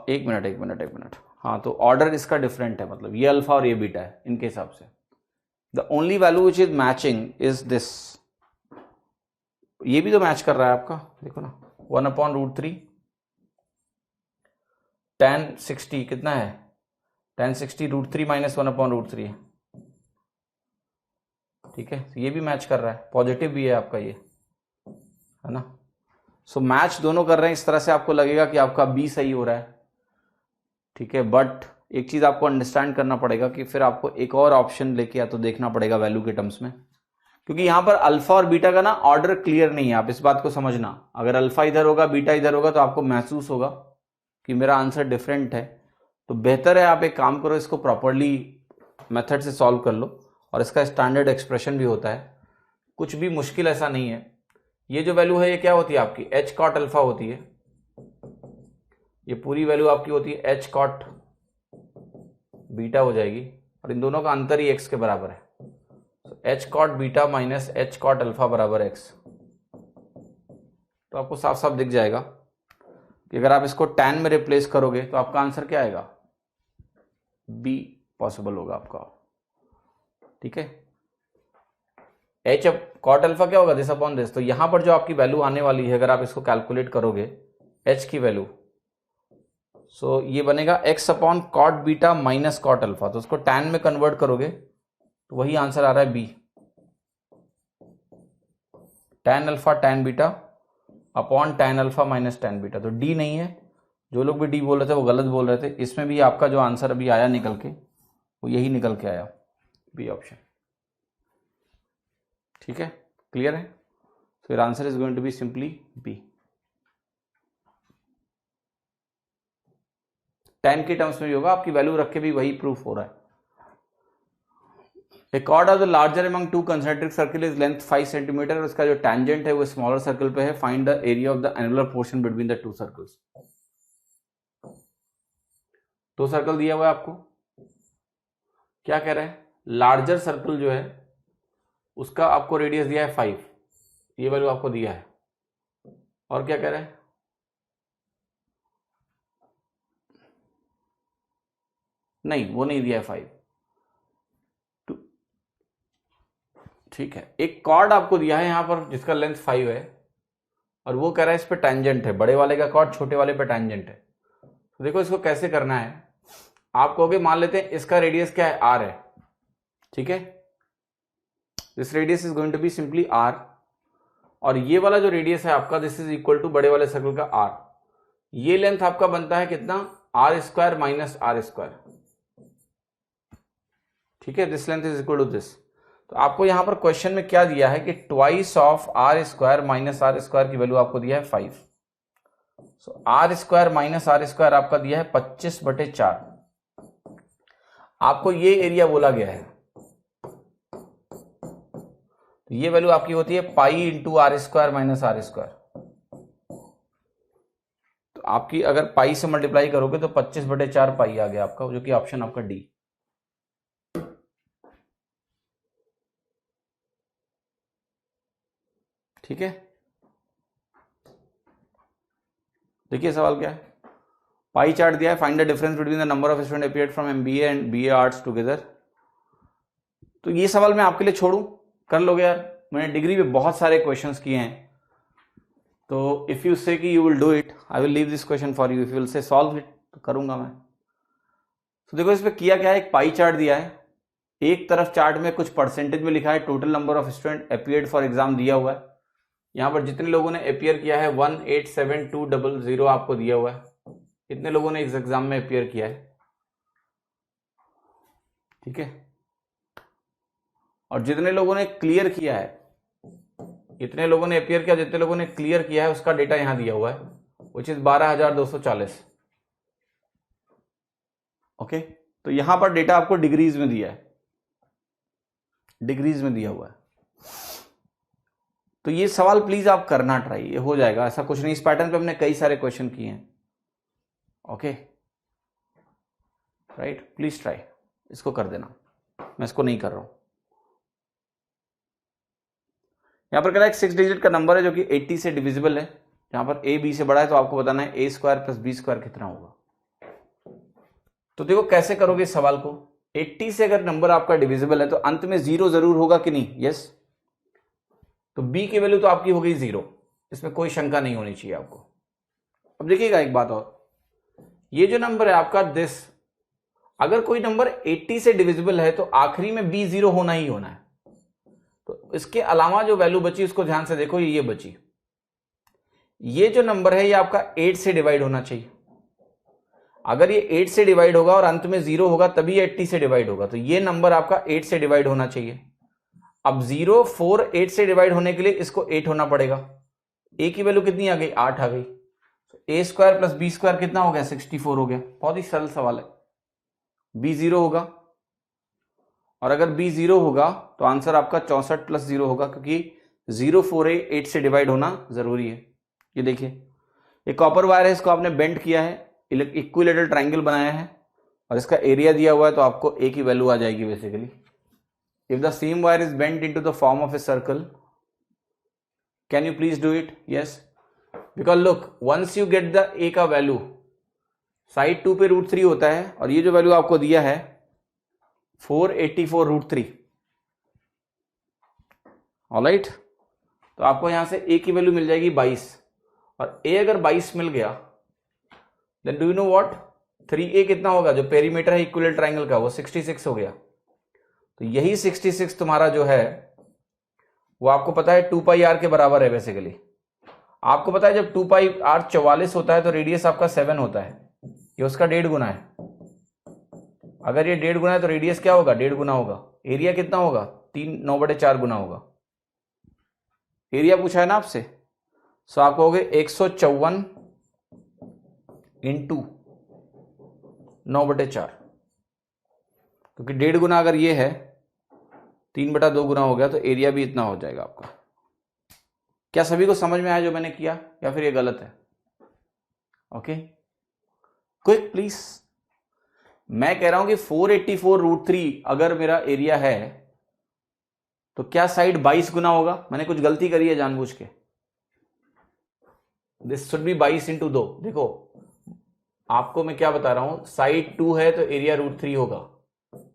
एक मिनट, हाँ, तो ऑर्डर इसका डिफरेंट है, मतलब ये अल्फा और ये बीटा है इनके हिसाब से। The only value which is matching is this, ये भी तो मैच कर रहा है आपका, देखो ना, 1/√3 tan 60 कितना है, tan 60 √3 माइनस 1/√3 है, ठीक है, तो ये भी मैच कर रहा है, पॉजिटिव भी है आपका ये, है ना। सो मैच दोनों कर रहे हैं, इस तरह से आपको लगेगा कि आपका बी सही हो रहा है, ठीक है। बट एक चीज आपको अंडरस्टैंड करना पड़ेगा कि फिर आपको एक और ऑप्शन लेके या तो देखना पड़ेगा वैल्यू के टर्म्स में, क्योंकि यहां पर अल्फा और बीटा का ना ऑर्डर क्लियर नहीं है, आप इस बात को समझना। अगर अल्फा इधर होगा, बीटा इधर होगा, तो आपको महसूस होगा कि मेरा आंसर डिफरेंट है। तो बेहतर है आप एक काम करो, इसको प्रॉपरली मेथड से सॉल्व कर लो, और इसका स्टैंडर्ड एक्सप्रेशन भी होता है, कुछ भी मुश्किल ऐसा नहीं है। ये जो वैल्यू है ये क्या होती है आपकी, एच कॉट अल्फा होती है, ये पूरी वैल्यू आपकी होती है एच कॉट बीटा हो जाएगी, और इन दोनों का अंतर ही एक्स के बराबर है। H cot beta minus h cot alpha बराबर एक्स। तो आपको साफ साफ दिख जाएगा कि अगर आप इसको tan में रिप्लेस करोगे तो आपका आंसर क्या आएगा, बी पॉसिबल होगा आपका, ठीक है। एच कॉट अल्फा क्या होगा, दिस अपॉन दिस। तो यहां पर जो आपकी वैल्यू आने वाली है, अगर आप इसको कैलकुलेट करोगे एच की वैल्यू, सो ये बनेगा x upon cot beta minus cot alpha. तो उसको tan में कन्वर्ट करोगे तो वही आंसर आ रहा है b, tan alpha tan beta upon tan alpha minus tan beta. तो डी नहीं है, जो लोग भी डी बोल रहे थे वो गलत बोल रहे थे। इसमें भी आपका जो आंसर अभी आया निकल के, वो यही निकल के आया, बी ऑप्शन, ठीक है, क्लियर है। फिर answer is going to be simply b. tan के टर्म्स में भी होगा, आपकी वैल्यू रख के भी वही प्रूफ हो रहा है। A chord of the larger among two concentric circle is length 5 centimetre, और इसका जो tangent है वो स्मॉलर सर्कल पे है। Find the area of the annular portion between the two circles. दो सर्कल दिया हुआ है आपको, क्या कह रहा है, लार्जर सर्कल जो है उसका आपको रेडियस दिया है 5, ये वैल्यू आपको दिया है, और क्या कह रहा है, नहीं वो नहीं दिया है 5, ठीक है। एक कॉर्ड आपको दिया है यहां पर जिसका लेंथ 5 है, और वो कह रहा है इस पे टेंजेंट है, बड़े वाले का कॉर्ड छोटे वाले पे टेंजेंट है। तो देखो इसको कैसे करना है, आप कहोगे मान लेते हैं इसका रेडियस क्या है, आर है, ठीक है, this radius is going to be simply r, और ये वाला जो रेडियस है आपका, दिस इज इक्वल टू बड़े वाले सर्कल का आर। ये लेंथ आपका बनता है कितना, r square minus r square, ठीक है, this length is equal to this. तो आपको यहां पर क्वेश्चन में क्या दिया है कि twice of r square minus r square की वैल्यू आपको दिया है 5। So r square minus r square आपका दिया है 25/4। आपको ये एरिया बोला गया है, तो ये वैल्यू आपकी होती है pi into r square minus r square. तो आपकी अगर पाई से मल्टीप्लाई करोगे तो 25/4 पाई आ गया आपका, जो कि ऑप्शन आपका डी। ठीक है, देखिए सवाल क्या है, पाई चार्ट दिया है, find the difference between the number of student appeared from MBA and BA arts together. तो ये सवाल मैं आपके लिए छोड़ूं, कर लोगे यार, मैंने डिग्री में बहुत सारे क्वेश्चंस किए हैं। तो इफ यू से कि you will do it, I will leave this question for you, if you will say solve it, तो करूंगा मैं। तो देखो इसमें किया क्या है, एक पाई चार्ट दिया है, एक तरफ चार्ट में कुछ परसेंटेज में लिखा है total number of student appeared for exam दिया हुआ है। यहां पर जितने लोगों ने अपीयर किया है 187,200 आपको दिया हुआ है, कितने लोगों ने इस एग्जाम में अपीयर किया है। ठीक है, और जितने लोगों ने क्लियर किया है, इतने लोगों ने अपियर किया, जितने लोगों ने क्लियर किया है उसका डेटा यहां दिया हुआ है, विच इज 12,240। ओके, तो यहां पर डेटा आपको डिग्रीज में दिया है, डिग्रीज में दिया हुआ है। तो ये सवाल प्लीज आप करना ट्राई, ये हो जाएगा, ऐसा कुछ नहीं। इस पैटर्न पे हमने कई सारे क्वेश्चन किए हैं। ओके राइट, प्लीज ट्राई, इसको कर देना, मैं इसको नहीं कर रहा हूं। यहां पर कह रहा है 6 डिजिट का नंबर है जो कि 80 से डिविजिबल है, यहां पर a b से बड़ा है, तो आपको बताना है a² + b² कितना होगा। तो देखो कैसे करोगे इस सवाल को। 80 से अगर नंबर आपका डिविजिबल है तो अंत में 0 जरूर होगा कि नहीं, यस। तो b की वैल्यू तो आपकी हो गई 0, इसमें कोई शंका नहीं होनी चाहिए आपको। अब देखिएगा एक बात और, ये जो नंबर है आपका दिस, अगर कोई नंबर 80 से डिविजिबल है तो आखिरी में b 0 होना ही होना है। तो इसके अलावा जो वैल्यू बची उसको ध्यान से देखो, ये बची, ये जो नंबर है ये आपका 8 से डिवाइड होना चाहिए। अगर ये 8 से डिवाइड होगा और अंत में 0 होगा तभी 80 से डिवाइड होगा, तो ये नंबर आपका 8 से डिवाइड होना चाहिए। अब 0, 4, 8 से डिवाइड होने के लिए इसको 8 होना पड़ेगा। a की वैल्यू कितनी आ गई, 8 आ गई। a² + b² कितना हो गया, 64 हो गया। बहुत ही सरल सवाल है। b 0 होगा, और अगर b 0 होगा तो आंसर आपका 64 + 0 होगा, क्योंकि 0, 4, 8 से डिवाइड होना जरूरी है। ये देखिए, ये कॉपर वायर है, इसको आपने बेंड किया है, इक्विलेटरल ट्राइंगल बनाया है, और इसका एरिया दिया हुआ है, तो आपको a की वैल्यू आ जाएगी basically. If the same wire is bent into the form of a circle, can you please do it? Yes, because look, once you get the a का वैल्यू, साइड 2 पे √3 होता है, और ये जो वैल्यू आपको दिया है 484 √3, ऑलराइट। तो आपको यहां से a की वैल्यू मिल जाएगी 22, और a अगर 22 मिल गया, then do you know what, 3a कितना होगा, जो पेरीमीटर है इक्विलेटरल ट्राइंगल का, वो 66 हो गया। तो यही 66 तुम्हारा जो है वो आपको पता है 2πr के बराबर है। बेसिकली आपको पता है जब 2πr 44 होता है तो रेडियस आपका 7 होता है, ये उसका 1.5 गुना है। अगर ये 1.5 गुना है तो रेडियस क्या होगा, 1.5 गुना होगा। एरिया कितना होगा, 3 9/4 गुना होगा। एरिया पूछा है ना आपसे, सो आप कहोगे 154 × 9/4, क्योंकि 1.5 गुना अगर ये है, 3/2 गुना हो गया, तो एरिया भी इतना हो जाएगा आपका। क्या सभी को समझ में आया जो मैंने किया, या फिर ये गलत है? Okay, quick please. मैं कह रहा हूं कि 484 √3 अगर मेरा एरिया है तो क्या साइड 22 गुना होगा? मैंने कुछ गलती करी है जानबूझ के? This should be 22 × 2। देखो आपको मैं क्या बता रहा हूं, साइड 2 है तो एरिया √3 होगा।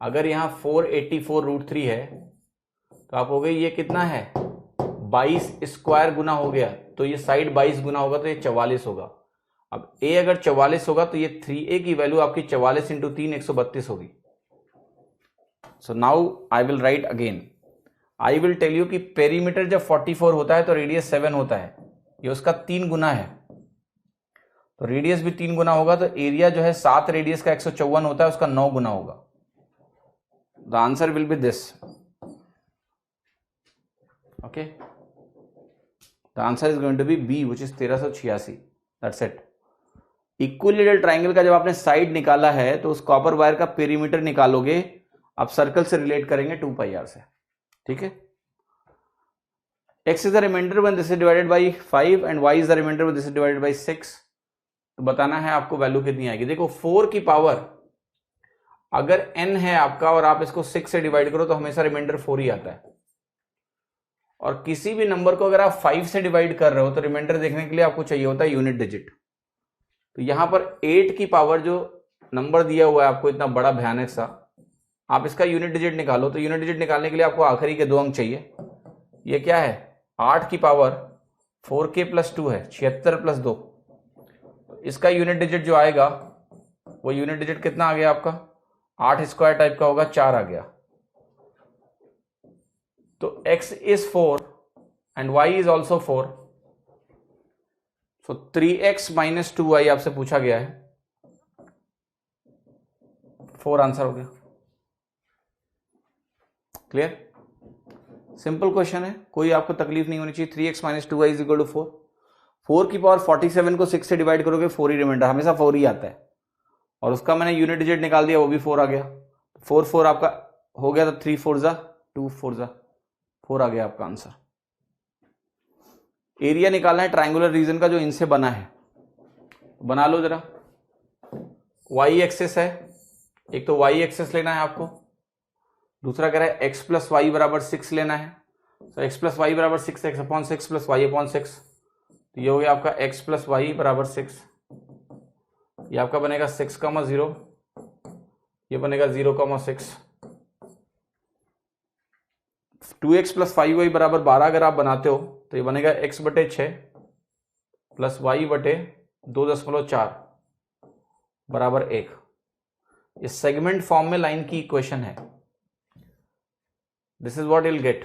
अगर यहां 484 √3 है तो आप हो गए, ये कितना है, 22² गुना हो गया, तो ये साइड 22 गुना होगा, तो ये 44 होगा। अब a अगर 44 होगा तो ये 3a की वैल्यू आपकी 44 × 3 132 होगी। So now I will write again, I will tell you कि पेरीमीटर जब 44 होता है तो रेडियस 7 होता है, ये उसका 3 गुना है, तो रेडियस भी 3 गुना होगा, तो एरिया जो है 7 रेडियस का 154 होता है, उसका 9 गुना होगा। The answer will be this. Okay, the answer is going to be b, which is 1386। That's it. Equilateral triangle का जब आपने साइड निकाला है तो उस कॉपर वायर का पेरीमीटर निकालोगे, आप सर्कल से रिलेट करेंगे 2πr से, ठीक है। x is the remainder when this is divided by 5 and y is the remainder when this is divided by 6। तो बताना है आपको वैल्यू कितनी आएगी। देखो 4 की पावर अगर n है आपका और आप इसको 6 से डिवाइड करो तो हमेशा रिमाइंडर 4 ही आता है, और किसी भी नंबर को अगर आप 5 से डिवाइड कर रहे हो तो रिमाइंडर देखने के लिए आपको चाहिए होता है यूनिट डिजिट। तो यहां पर 8 की पावर जो नंबर दिया हुआ है आपको इतना बड़ा भयानक सा, आप इसका यूनिट डिजिट निकालो, तो यूनिट डिजिट निकालने के लिए आपको आखिरी के 2 अंक चाहिए। ये क्या है, 8 की पावर 4k + 2 है, 76 + 2। इसका यूनिट डिजिट जो आएगा वो यूनिट डिजिट कितना आ गया आपका, 8² टाइप का होगा, 4 आ गया। तो x is 4 and y is also 4, so 3x - 2y आपसे पूछा गया है, 4 आंसर हो गया। क्लियर? सिंपल क्वेश्चन है, कोई आपको तकलीफ नहीं होनी चाहिए। 3x minus 2y is equal to 4। 4 की पावर 47 को 6 से डिवाइड करोगे 4 ही रिमाइंडर, हमेशा 4 ही आता है। और उसका मैंने यूनिट डिजिट निकाल दिया, वो भी 4 आ गया। 4 4 आपका हो गया, तो 3 4 जा 2 4 जा 4 आ गया आपका आंसर। एरिया निकालना है ट्राइंगुलर रीजन का जो इनसे बना है, बना लो जरा। वाई एक्सेस है, एक तो वाई एक्सेस लेना है आपको, दूसरा कह रहा है x प्लस वाई बराबर 6 लेना है। तो x प्लस वाई बराबर 6, x upon 6 plus y upon 6, तो ये हो गया आपका x प्लस वाई बराबर 6। ये आपका बनेगा 6,0, ये बनेगा 0,6। 2x प्लस 5y बराबर 12 अगर आप बनाते हो तो ये बनेगा x बटे 6 प्लस y बटे 2.4 बराबर 1। ये सेगमेंट फॉर्म में लाइन की इक्वेशन है। This is what you will get.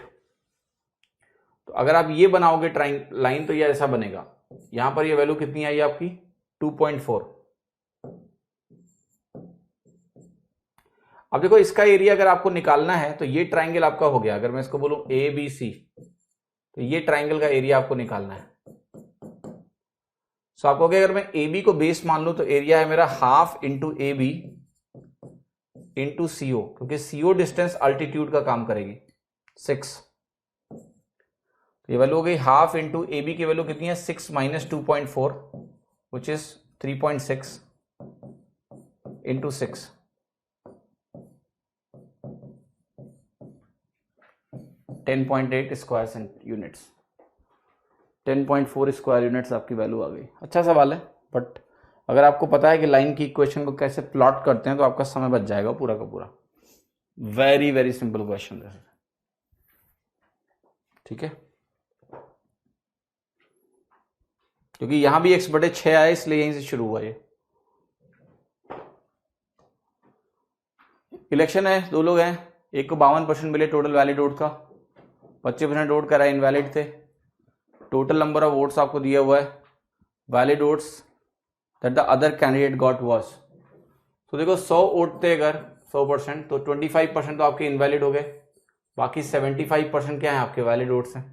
तो अगर आप ये बनाओगे लाइन तो ये ऐसा बनेगा। यहां पर ये वैल्यू कितनी आई आपकी 2.4। अब देखो इसका एरिया अगर आपको निकालना है तो ये ट्राइंगल आपका हो गया। अगर मैं इसको बोलूं ABC, तो ये ट्राइंगल का एरिया आपको निकालना है। सो आपको अगर मैं AB को बेस मान लूं तो एरिया है मेरा half into AB into CO, क्योंकि CO डिस्टेंस अल्टीट्यूड का काम करेगी 6। तो ये वैल्यू हो गई हाफ इंटू AB की वैल्यू कितनी है 6 minus 2.4 which is 3.6 into 6। 10.8 square units, 10.4 square units आपकी वैल्यू आ गई। अच्छा सवाल है, बट अगर आपको पता है कि लाइन की इक्वेशन को कैसे प्लॉट करते हैं तो आपका समय बच जाएगा पूरा का पूरा। वेरी वेरी सिंपल क्वेश्चन है, ठीक है। क्योंकि यहां भी x बटे 6 आया इसलिए यहीं से शुरू हुआ ये। इलेक्शन है, 2 लोग हैं, एक को 52% मिले टोटल वैलिड वोट का, 25% वोट करा इनवैलिड थे। टोटल नंबर ऑफ वोट्स आपको दिया हुआ है, valid votes that the other candidate got was. तो देखो 100 वोट थे अगर 100%, तो 25% तो आपके इनवैलिड हो गए, बाकी 75% क्या है आपके वैलिड वोट्स हैं।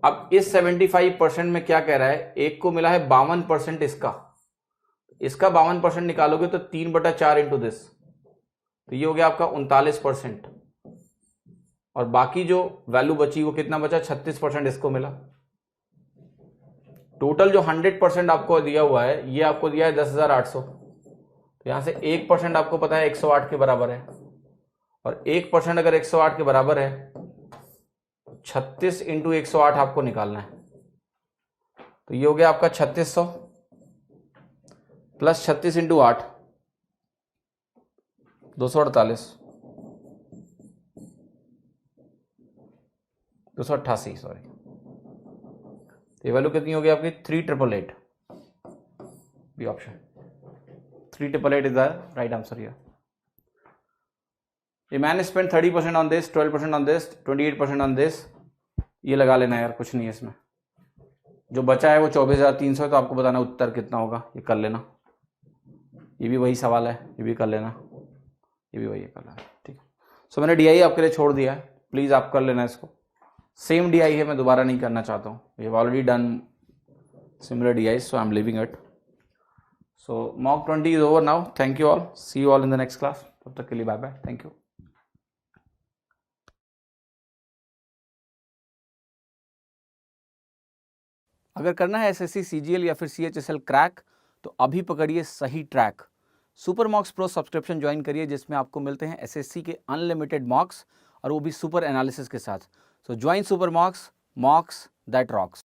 अब इस 75% में क्या कह रहा है, एक को मिला है 52% इसका 52% निकालोगे तो 3/4 इंटू दिस, तो ये हो गया आपका 39%। और बाकी जो वैल्यू बची वो कितना बचा 36% इसको मिला। टोटल जो 100% आपको दिया हुआ है ये आपको दिया है 10,800। तो यहां से 1% आपको पता है 108 के बराबर है, और 1% अगर 108 के बराबर है 36 इंटू 108 आपको निकालना है। तो ये हो गया आपका 3600 प्लस 36 इंटू 8 248 288 सॉरी। ये वैल्यू कितनी होगी आपकी 3888 b option. 3888 is the right answer here. A man spent 30% on this, 12% on this, 28% on this। ये लगा लेना यार, कुछ नहीं है इसमें। जो बचा है वो 24,300 है, तो आपको बताना उत्तर कितना होगा, ये कर लेना। ये भी वही सवाल है, ये भी कर लेना, ये भी वही कर लेना, ठीक है। सो मैंने DI आपके लिए छोड़ दिया है, प्लीज आप कर लेना इसको। सेम DI है, मैं दोबारा नहीं करना चाहता हूँ, we have already done similar DI, so I am leaving it. So mock 20 is over now. Thank you all, see you all in the next class. तब तक के लिए बाय बाय, थैंक यू। अगर करना है SSC CGL या फिर CHSL crack तो अभी पकड़िए सही track. Super मॉक्स pro subscription join करिए, जिसमें आपको मिलते हैं SSC के अनलिमिटेड मॉक्स, और वो भी सुपर एनालिसिस के साथ। सो ज्वाइन सुपर मॉक्स दैट रॉक्स।